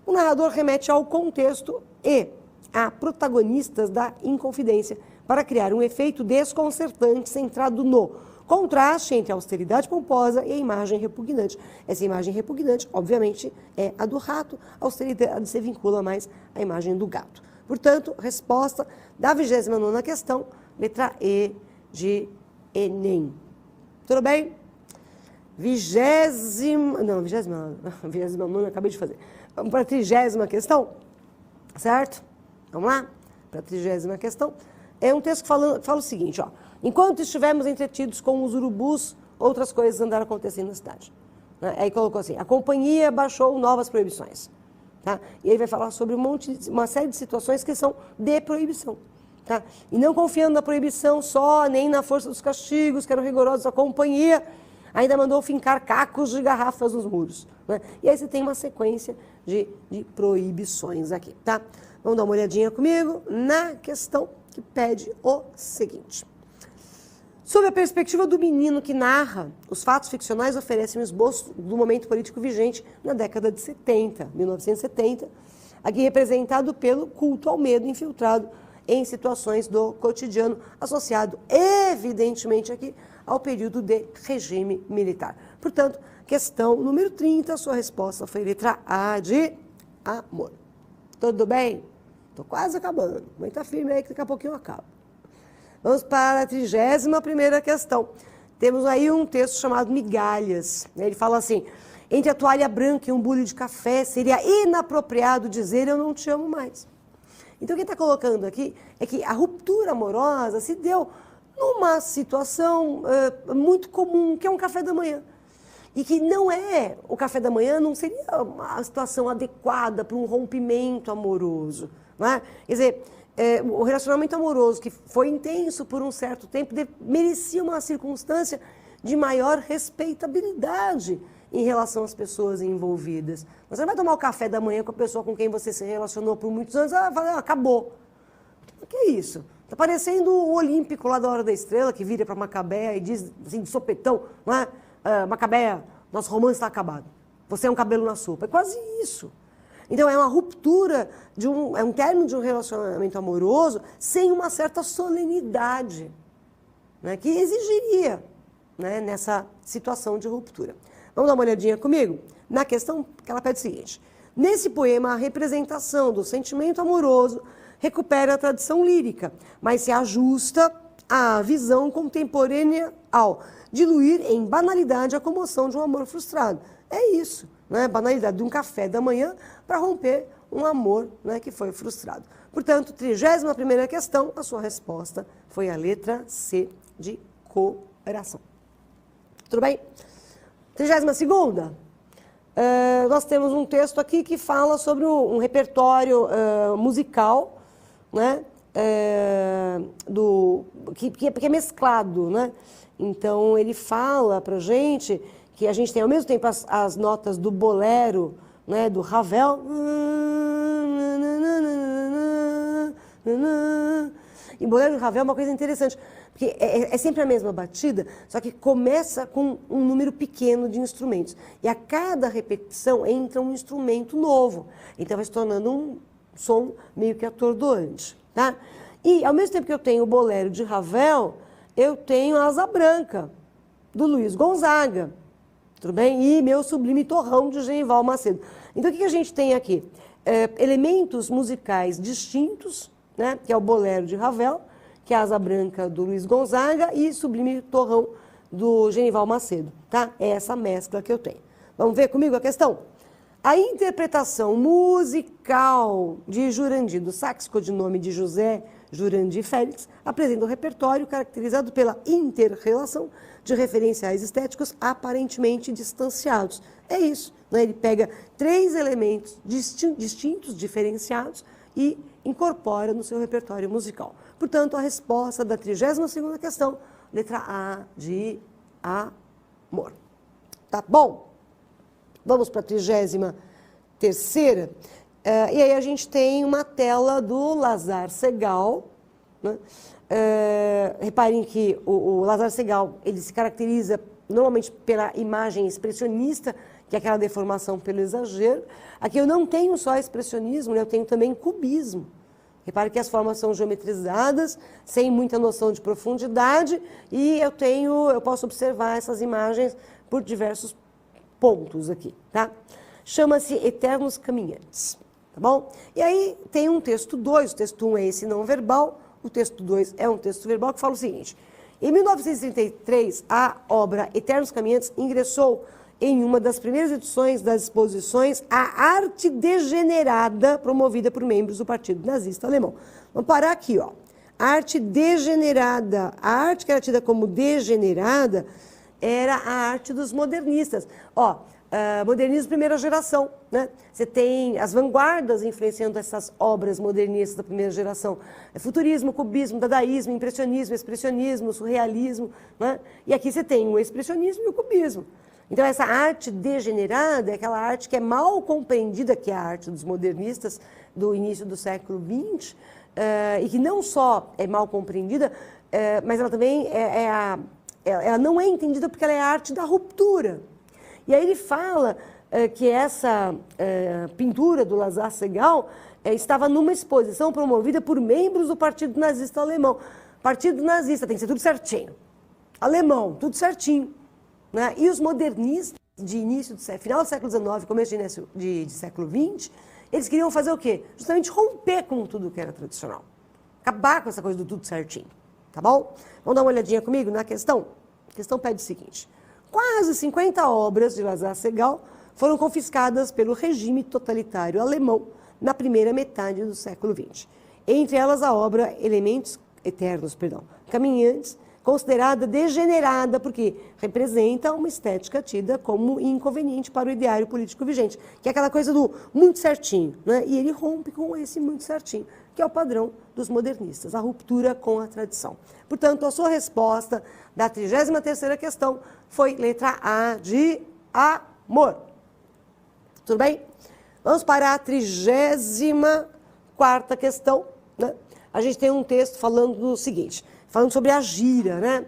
Speaker 1: o narrador remete ao contexto e a protagonistas da Inconfidência para criar um efeito desconcertante centrado no contraste entre a austeridade pomposa e a imagem repugnante. Essa imagem repugnante, obviamente, é a do rato, a austeridade se vincula mais à imagem do gato. Portanto, resposta da 29ª questão, letra E de Enem. Tudo bem? 29ª, acabei de fazer. Vamos para a 30ª questão, certo? Vamos lá? Para a 30ª questão. É um texto que fala o seguinte, ó. Enquanto estivemos entretidos com os urubus, outras coisas andaram acontecendo na cidade. Aí colocou assim, a companhia baixou novas proibições. Tá? E aí vai falar sobre uma série de situações que são de proibição. Tá? E não confiando na proibição só, nem na força dos castigos, que eram rigorosos, a companhia ainda mandou fincar cacos de garrafas nos muros. Né? E aí você tem uma sequência de proibições aqui. Tá? Vamos dar uma olhadinha comigo na questão que pede o seguinte. Sob a perspectiva do menino que narra, os fatos ficcionais oferecem um esboço do momento político vigente na década de 70, 1970, aqui representado pelo culto ao medo infiltrado em situações do cotidiano, associado, evidentemente, aqui ao período de regime militar. Portanto, questão número 30, sua resposta foi letra A de amor. Tudo bem? Estou quase acabando. Aguenta firme aí que daqui a pouquinho eu acabo. Vamos para a 31ª questão. Temos aí um texto chamado Migalhas. Ele fala assim, entre a toalha branca e um bule de café, seria inapropriado dizer eu não te amo mais. Então, o que está colocando aqui é que a ruptura amorosa se deu numa situação muito comum, que é um café da manhã. E que não é, o café da manhã não seria uma situação adequada para um rompimento amoroso. Não é? Quer dizer, o relacionamento amoroso que foi intenso por um certo tempo merecia uma circunstância de maior respeitabilidade em relação às pessoas envolvidas. Você não vai tomar o café da manhã com a pessoa com quem você se relacionou por muitos anos, acabou. O que é isso? Está parecendo o Olímpico lá da Hora da Estrela, que vira para Macabéa e diz assim, de sopetão, não é? Macabéa, nosso romance está acabado. Você é um cabelo na sopa. É quase isso. Então, é uma ruptura, é um término de um relacionamento amoroso sem uma certa solenidade, né, que exigiria, né, nessa situação de ruptura. Vamos dar uma olhadinha comigo? Na questão que ela pede o seguinte. Nesse poema, a representação do sentimento amoroso recupera a tradição lírica, mas se ajusta à visão contemporânea ao diluir em banalidade a comoção de um amor frustrado. É isso. Né, banalidade de um café da manhã para romper um amor, né, que foi frustrado. Portanto, 31ª questão, a sua resposta foi a letra C de coração. Tudo bem? 32ª? Nós temos um texto aqui que fala sobre um repertório musical, né? Que é mesclado, né? Então, ele fala para a gente que a gente tem, ao mesmo tempo, as notas do bolero, né? Do Ravel. E o bolero do Ravel é uma coisa interessante, porque é sempre a mesma batida, só que começa com um número pequeno de instrumentos. E a cada repetição entra um instrumento novo. Então, vai se tornando um som meio que atordoante. Tá? E, ao mesmo tempo que eu tenho o bolero de Ravel, eu tenho a Asa Branca, do Luiz Gonzaga. Tudo bem? E meu Sublime Torrão, de Genival Macedo. Então, o que a gente tem aqui? Elementos musicais distintos, né? Que é o bolero de Ravel, que é a Asa Branca do Luiz Gonzaga e Sublime Torrão do Genival Macedo. Tá? É essa mescla que eu tenho. Vamos ver comigo a questão? A interpretação musical de Jurandir, do sax codinome de José Jurandir Félix, apresenta um repertório caracterizado pela inter-relação de referenciais estéticos aparentemente distanciados. É isso, né? Ele pega 3 elementos distintos, diferenciados, e incorpora no seu repertório musical. Portanto, a resposta da 32ª questão, letra A de amor. Tá bom? Vamos para a 33ª. E aí a gente tem uma tela do Lazar Segal. Né? Reparem que o Lazar Segal, ele se caracteriza normalmente pela imagem expressionista, que é aquela deformação pelo exagero. Aqui eu não tenho só expressionismo, né? Eu tenho também cubismo. Repare que as formas são geometrizadas, sem muita noção de profundidade, e eu posso observar essas imagens por diversos pontos aqui, tá? Chama-se Eternos Caminhantes, tá bom? E aí tem um texto 2, o texto 1 é esse não verbal, o texto 2 é um texto verbal que fala o seguinte: em 1933, a obra Eternos Caminhantes ingressou em uma das primeiras edições das exposições A Arte Degenerada, promovida por membros do Partido Nazista Alemão. Vamos parar aqui, ó. Arte degenerada. A arte que era tida como degenerada era a arte dos modernistas. Ó, modernismo primeira geração, né? Você tem as vanguardas influenciando essas obras modernistas da primeira geração. Futurismo, cubismo, dadaísmo, impressionismo, expressionismo, surrealismo, né? E aqui você tem o expressionismo e o cubismo. Então, essa arte degenerada é aquela arte que é mal compreendida, que é a arte dos modernistas do início do século XX, e que não só é mal compreendida, mas ela também ela não é entendida porque ela é a arte da ruptura. E aí ele fala que essa pintura do Lazar Segal estava numa exposição promovida por membros do Partido Nazista Alemão. Partido Nazista tem que ser tudo certinho. Alemão, tudo certinho. Né? E os modernistas de final do século XIX, começo de século XX, eles queriam fazer o quê? Justamente romper com tudo que era tradicional. Acabar com essa coisa do tudo certinho. Tá bom? Vamos dar uma olhadinha comigo na questão? A questão pede o seguinte: quase 50 obras de Lazar Segal foram confiscadas pelo regime totalitário alemão na primeira metade do século XX. Entre elas a obra Caminhantes, considerada degenerada porque representa uma estética tida como inconveniente para o ideário político vigente, que é aquela coisa do muito certinho, né? E ele rompe com esse muito certinho, que é o padrão dos modernistas, a ruptura com a tradição. Portanto, a sua resposta da 33ª questão foi letra A de amor. Tudo bem? Vamos para a 34ª questão, né? A gente tem um texto falando do seguinte, falando sobre a gira, né?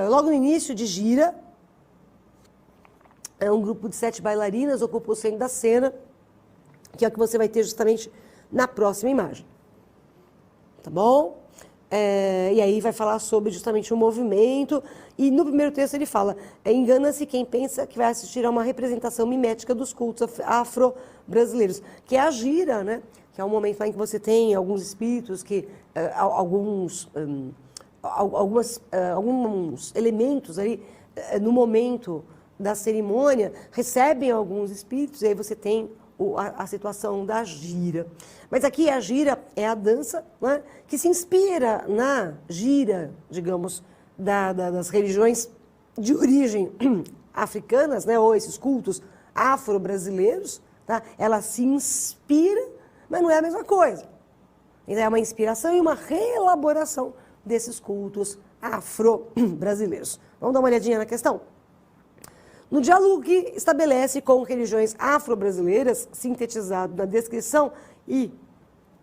Speaker 1: Logo no início de Gira, um grupo de 7 bailarinas ocupa o centro da cena, que é o que você vai ter justamente na próxima imagem. Tá bom? E aí vai falar sobre justamente o movimento, e no primeiro texto ele fala: engana-se quem pensa que vai assistir a uma representação mimética dos cultos afro-brasileiros, que é a gira, né? Que é um momento lá em que você tem alguns espíritos, alguns elementos ali, no momento da cerimônia, recebem alguns espíritos, e aí você tem a situação da gira. Mas aqui a gira é a dança, né, que se inspira na gira, digamos, das religiões de origem africanas, né, ou esses cultos afro-brasileiros, tá? Ela se inspira, mas não é a mesma coisa. Então, é uma inspiração e uma reelaboração desses cultos afro-brasileiros. Vamos dar uma olhadinha na questão? No diálogo que estabelece com religiões afro-brasileiras, sintetizado na descrição e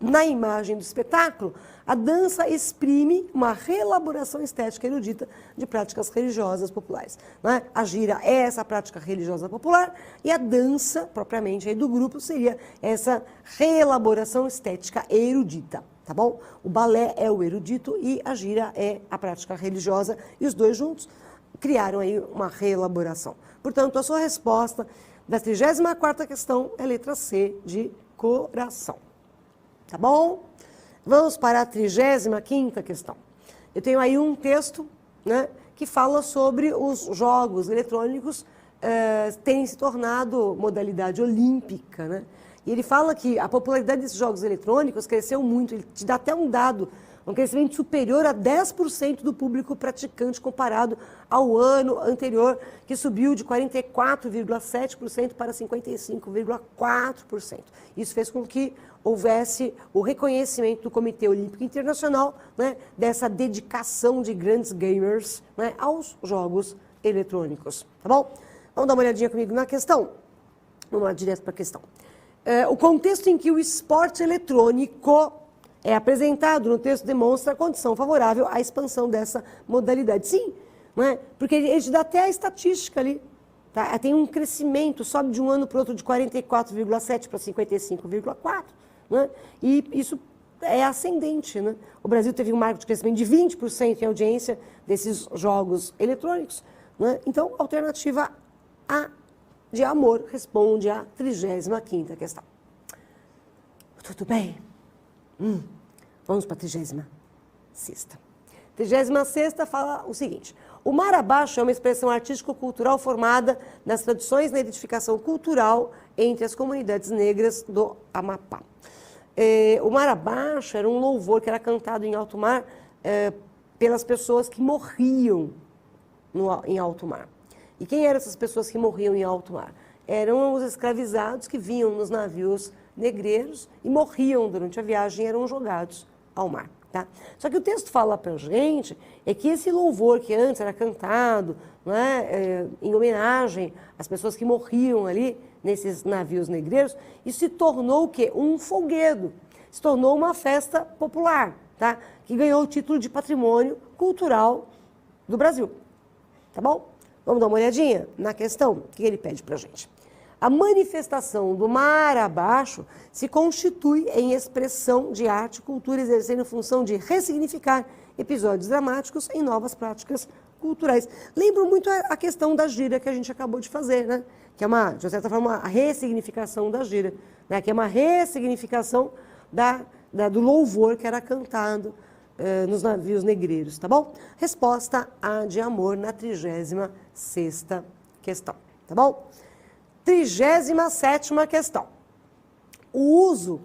Speaker 1: na imagem do espetáculo, a dança exprime uma reelaboração estética erudita de práticas religiosas populares. Né? A gira é essa prática religiosa popular e a dança, propriamente, aí do grupo, seria essa reelaboração estética erudita. Tá bom? O balé é o erudito e a gira é a prática religiosa, e os dois juntos criaram aí uma reelaboração. Portanto, a sua resposta da 34ª questão é a letra C, de coração. Tá bom? Vamos para a 35ª questão. Eu tenho aí um texto, né, que fala sobre os jogos eletrônicos terem se tornado modalidade olímpica, né? E ele fala que a popularidade desses jogos eletrônicos cresceu muito, ele te dá até um dado, um crescimento superior a 10% do público praticante comparado ao ano anterior, que subiu de 44,7% para 55,4%. Isso fez com que houvesse o reconhecimento do Comitê Olímpico Internacional, né, dessa dedicação de grandes gamers, né, aos jogos eletrônicos. Tá bom? Vamos dar uma olhadinha comigo na questão? Vamos lá direto para a questão. O contexto em que o esporte eletrônico é apresentado no texto demonstra a condição favorável à expansão dessa modalidade. Sim, não é? Porque ele te dá até a estatística ali. Tá? Tem um crescimento, sobe de um ano para o outro de 44,7% para 55,4%. Né? E isso é ascendente. Né? O Brasil teve um marco de crescimento de 20% em audiência desses jogos eletrônicos. Né? Então, a alternativa A de amor responde à 35ª questão. Tudo bem? Vamos para a 36ª. 36ª fala o seguinte: o mar abaixo é uma expressão artístico-cultural formada nas tradições na identificação cultural entre as comunidades negras do Amapá. O mar abaixo era um louvor que era cantado em alto mar pelas pessoas que morriam em alto mar. E quem eram essas pessoas que morriam em alto mar? Eram os escravizados que vinham nos navios negreiros e morriam durante a viagem e eram jogados ao mar. Tá? Só que o texto fala para a gente é que esse louvor que antes era cantado, né, em homenagem às pessoas que morriam ali nesses navios negreiros, isso se tornou o quê? Um folguedo, se tornou uma festa popular, tá? Que ganhou o título de patrimônio cultural do Brasil. Tá bom? Vamos dar uma olhadinha na questão? O que ele pede para a gente? A manifestação do mar abaixo se constitui em expressão de arte e cultura, exercendo função de ressignificar episódios dramáticos em novas práticas culturais. Lembro muito a questão da gira que a gente acabou de fazer, né? Que é uma, de certa forma, a ressignificação da gira, né? Que é uma ressignificação do louvor que era cantado nos navios negreiros, tá bom? Resposta A de amor na 36ª questão, tá bom? 37ª questão. O uso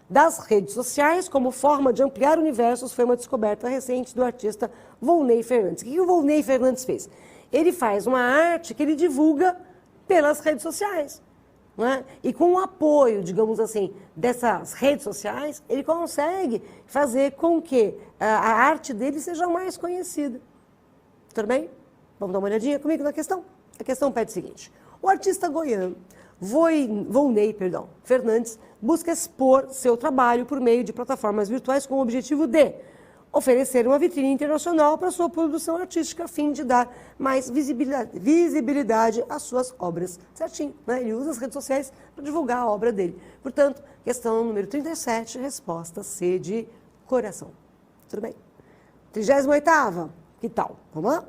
Speaker 1: das redes sociais como forma de ampliar universos foi uma descoberta recente do artista Volney Fernandes. O que o Volney Fernandes fez? Ele faz uma arte que ele divulga pelas redes sociais. Não é? E com o apoio, digamos assim, dessas redes sociais, ele consegue fazer com que a arte dele seja mais conhecida. Tudo bem? Vamos dar uma olhadinha comigo na questão? A questão pede o seguinte: o artista goiano Volney Fernandes busca expor seu trabalho por meio de plataformas virtuais com o objetivo de oferecer uma vitrine internacional para sua produção artística, a fim de dar mais visibilidade às suas obras. Certinho, né? Ele usa as redes sociais para divulgar a obra dele. Portanto, questão número 37, resposta C de coração. Tudo bem? 38ª, que tal? Vamos lá?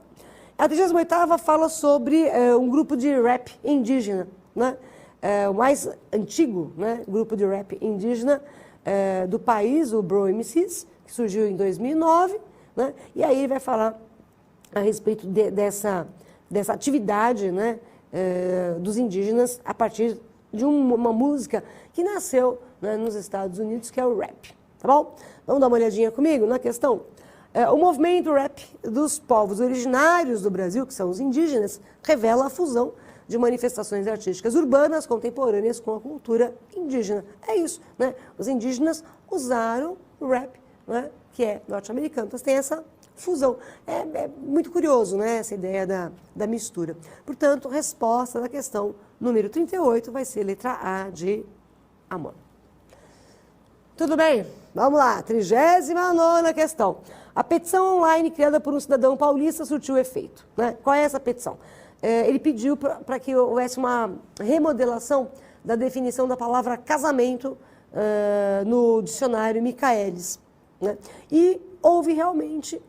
Speaker 1: A 38ª fala sobre um grupo de rap indígena, né? O mais antigo, né, grupo de rap indígena do país, o Bro MCs, que surgiu em 2009, né? E aí ele vai falar a respeito dessa atividade, né, dos indígenas a partir de uma música que nasceu, né, nos Estados Unidos, que é o rap, tá bom? Vamos dar uma olhadinha comigo na questão? O movimento rap dos povos originários do Brasil, que são os indígenas, revela a fusão de manifestações artísticas urbanas contemporâneas com a cultura indígena. É isso, né? Os indígenas usaram o rap, né, que é norte-americano. Então, tem essa fusão. É muito curioso, né, essa ideia da mistura. Portanto, resposta da questão número 38 vai ser letra A de amor. Tudo bem? Vamos lá. 39ª questão. A petição online criada por um cidadão paulista surtiu efeito, né? Qual é essa petição? Ele pediu para que houvesse uma remodelação da definição da palavra casamento no dicionário Michaelis, né? E houve realmente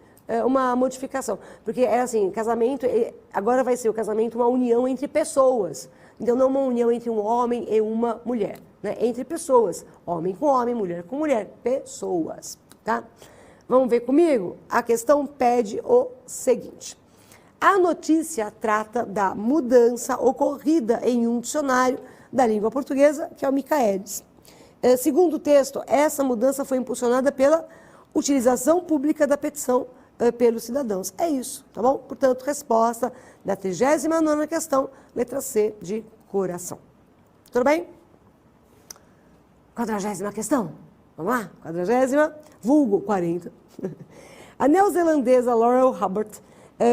Speaker 1: uma modificação, porque é assim, casamento, agora vai ser o casamento uma união entre pessoas, então não uma união entre um homem e uma mulher, né? Entre pessoas, homem com homem, mulher com mulher, pessoas, tá? Vamos ver comigo? A questão pede o seguinte: a notícia trata da mudança ocorrida em um dicionário da língua portuguesa, que é o Michaelis. Segundo o texto, essa mudança foi impulsionada pela utilização pública da petição pelos cidadãos. É isso, tá bom? Portanto, resposta da 39ª questão, letra C de coração. Tudo bem? 40ª questão. Vamos lá? 40ª, vulgo 40. A neozelandesa Laurel Hubbard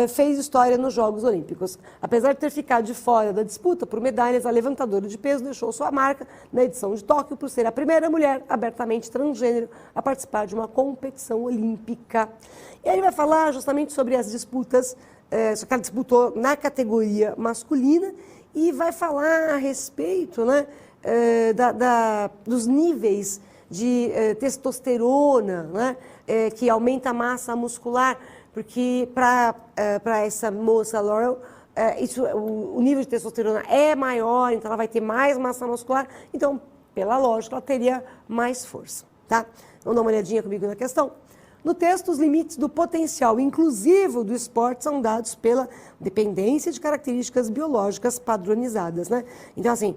Speaker 1: fez história nos Jogos Olímpicos. Apesar de ter ficado de fora da disputa por medalhas, a levantadora de peso deixou sua marca na edição de Tóquio por ser a primeira mulher abertamente transgênero a participar de uma competição olímpica. E aí ele vai falar justamente sobre as disputas, só que ela disputou na categoria masculina, e vai falar a respeito, né, dos níveis de testosterona, né, que aumenta a massa muscular, porque para essa moça Laurel, o nível de testosterona é maior, então ela vai ter mais massa muscular, então, pela lógica, ela teria mais força, tá? Vamos dar uma olhadinha comigo na questão? No texto, os limites do potencial inclusivo do esporte são dados pela dependência de características biológicas padronizadas, né? Então, assim,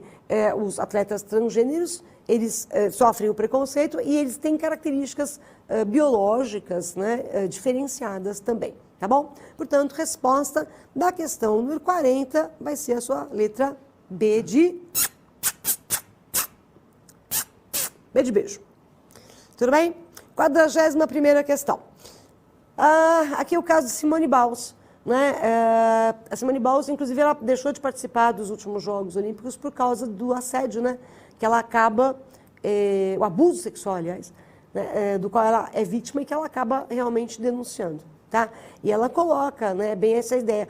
Speaker 1: os atletas transgêneros, eles sofrem o preconceito e eles têm características biológicas, né, diferenciadas também, tá bom? Portanto, resposta da questão número 40 vai ser a sua letra B de beijo. Tudo bem? 41ª questão. Aqui é o caso de Simone Biles, né? A Simone Biles, inclusive, ela deixou de participar dos últimos Jogos Olímpicos por causa do assédio, né? Que ela acaba, o abuso sexual, aliás, né? Do qual ela é vítima e que ela acaba realmente denunciando, tá? E ela coloca, né, bem essa ideia.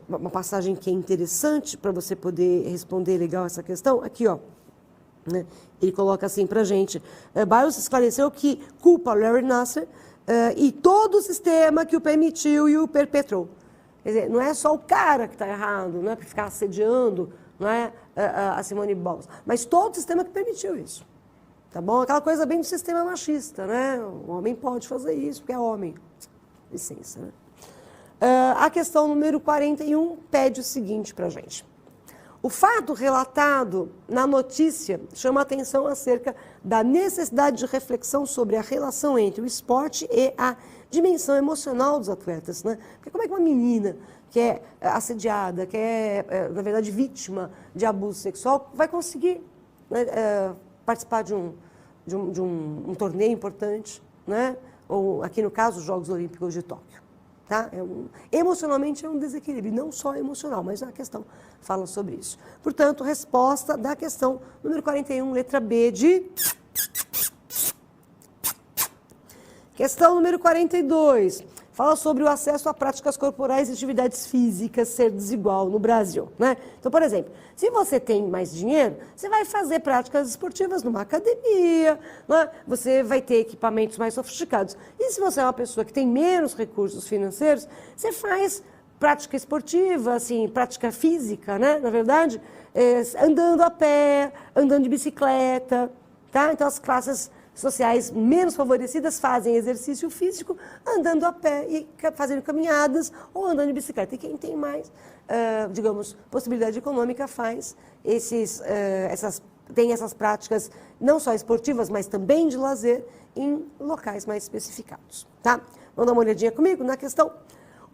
Speaker 1: Uma passagem que é interessante para você poder responder legal essa questão, aqui, ó. Né? Ele coloca assim pra gente: Biles esclareceu que culpa Larry Nassar e todo o sistema que o permitiu e o perpetrou. Quer dizer, não é só o cara que está errado, não é para ficar assediando, não é a Simone Biles, mas todo o sistema que permitiu isso. Tá bom? Aquela coisa bem do sistema machista, né? O homem pode fazer isso porque é homem. Licença, né? A questão número 41 pede o seguinte pra gente: o fato relatado na notícia chama a atenção acerca da necessidade de reflexão sobre a relação entre o esporte e a dimensão emocional dos atletas, né? Porque como é que uma menina que é assediada, que é, na verdade, vítima de abuso sexual, vai conseguir, né, participar de um torneio importante, né? Ou, aqui no caso, os Jogos Olímpicos de Tóquio? Tá? Emocionalmente é um desequilíbrio, não só emocional, mas a questão fala sobre isso. Portanto, resposta da questão número 41, letra B de... Questão número 42, fala sobre o acesso a práticas corporais e atividades físicas ser desigual no Brasil, né? Então, por exemplo, se você tem mais dinheiro, você vai fazer práticas esportivas numa academia, né? Você vai ter equipamentos mais sofisticados. E se você é uma pessoa que tem menos recursos financeiros, você faz prática esportiva, assim, prática física, né? Na verdade, andando a pé, andando de bicicleta, tá? Então, as classes sociais menos favorecidas fazem exercício físico andando a pé e fazendo caminhadas ou andando de bicicleta. E quem tem mais, digamos, possibilidade econômica faz tem essas práticas não só esportivas, mas também de lazer em locais mais especificados, tá? Vamos dar uma olhadinha comigo na questão.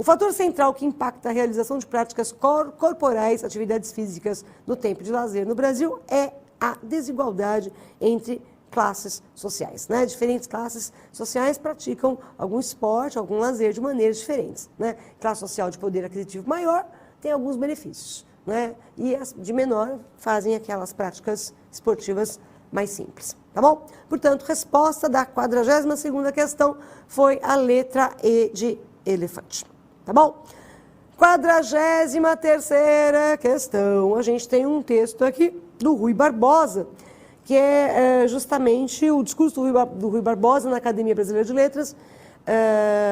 Speaker 1: O fator central que impacta a realização de práticas corporais, atividades físicas no tempo de lazer no Brasil é a desigualdade entre classes sociais, né? Diferentes classes sociais praticam algum esporte, algum lazer de maneiras diferentes, né? Classe social de poder aquisitivo maior tem alguns benefícios, né? E as de menor fazem aquelas práticas esportivas mais simples, tá bom? Portanto, resposta da 42ª questão foi a letra E de elefante, tá bom? 43ª questão, a gente tem um texto aqui do Rui Barbosa, que é justamente o discurso do Rui Barbosa na Academia Brasileira de Letras,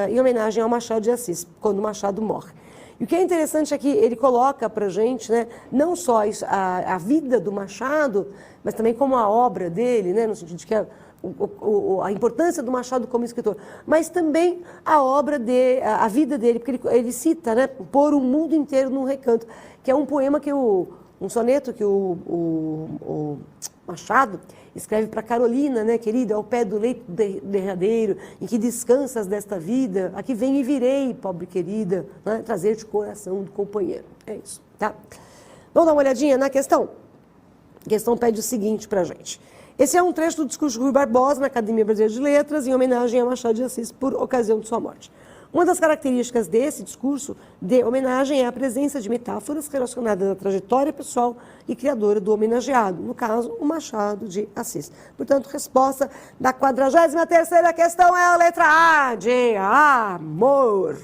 Speaker 1: em homenagem ao Machado de Assis, quando o Machado morre. E o que é interessante é que ele coloca para a gente, né, não só a vida do Machado, mas também como a obra dele, né, no sentido de que a importância do Machado como escritor, mas também a obra a vida dele, porque ele cita, né, Pôr o Mundo Inteiro num Recanto, que é um poema um soneto que o Machado escreve para Carolina, né, querida, ao pé do leito derradeiro, em que descansas desta vida, aqui vem e virei, pobre querida, né, trazer-te o coração do companheiro. É isso, tá? Vamos dar uma olhadinha na questão? A questão pede o seguinte para a gente. Esse é um trecho do discurso de Rui Barbosa na Academia Brasileira de Letras, em homenagem a Machado de Assis, por ocasião de sua morte. Uma das características desse discurso de homenagem é a presença de metáforas relacionadas à trajetória pessoal e criadora do homenageado, no caso, o Machado de Assis. Portanto, resposta da 43ª questão é a letra A, de amor.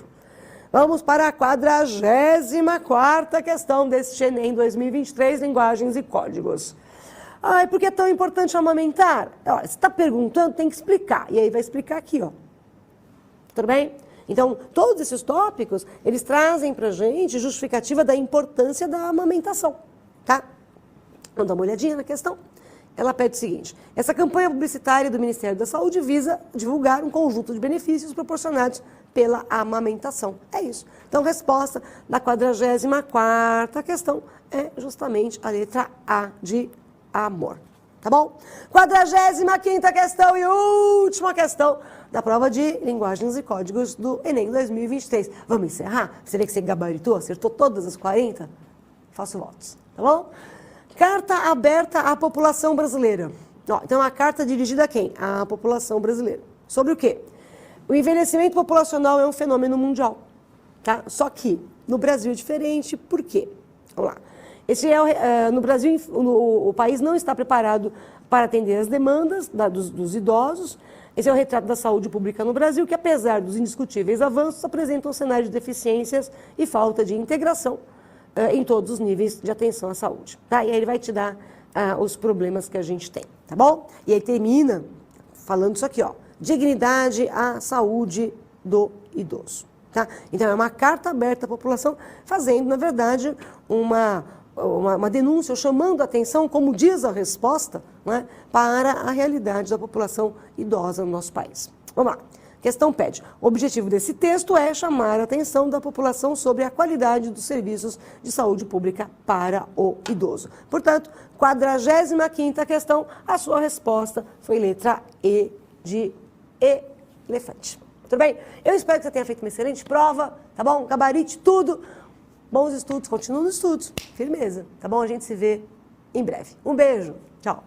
Speaker 1: Vamos para a 44ª questão deste Enem 2023, linguagens e códigos. Ai, por que é tão importante amamentar? Olha, você está perguntando, tem que explicar. E aí vai explicar aqui, ó. Tudo bem? Então, todos esses tópicos, eles trazem para a gente justificativa da importância da amamentação, tá? Vamos dar uma olhadinha na questão? Ela pede o seguinte: essa campanha publicitária do Ministério da Saúde visa divulgar um conjunto de benefícios proporcionados pela amamentação. É isso. Então, resposta da 44ª questão é justamente a letra A de amor. Tá bom? 45ª questão e última questão da prova de linguagens e códigos do Enem 2023. Vamos encerrar? Você vê que você gabaritou, acertou todas as 40? Faço votos, tá bom? Carta aberta à população brasileira. Ó, então, a carta dirigida a quem? À população brasileira. Sobre o quê? O envelhecimento populacional é um fenômeno mundial, tá? Só que no Brasil é diferente, por quê? Vamos lá. No Brasil, o país não está preparado para atender as demandas dos idosos. Esse é o retrato da saúde pública no Brasil, que apesar dos indiscutíveis avanços, apresenta um cenário de deficiências e falta de integração em todos os níveis de atenção à saúde. Tá? E aí ele vai te dar os problemas que a gente tem, tá bom? E aí termina falando isso aqui, ó. Dignidade à saúde do idoso. Tá? Então, é uma carta aberta à população, fazendo, na verdade, uma denúncia, chamando a atenção, como diz a resposta, né, para a realidade da população idosa no nosso país. Vamos lá. Questão pede. O objetivo desse texto é chamar a atenção da população sobre a qualidade dos serviços de saúde pública para o idoso. Portanto, 45ª questão, a sua resposta foi letra E de elefante. Tudo bem? Eu espero que você tenha feito uma excelente prova, tá bom? Gabarite tudo. Bons estudos, continua nos estudos. Firmeza, tá bom? A gente se vê em breve. Um beijo. Tchau.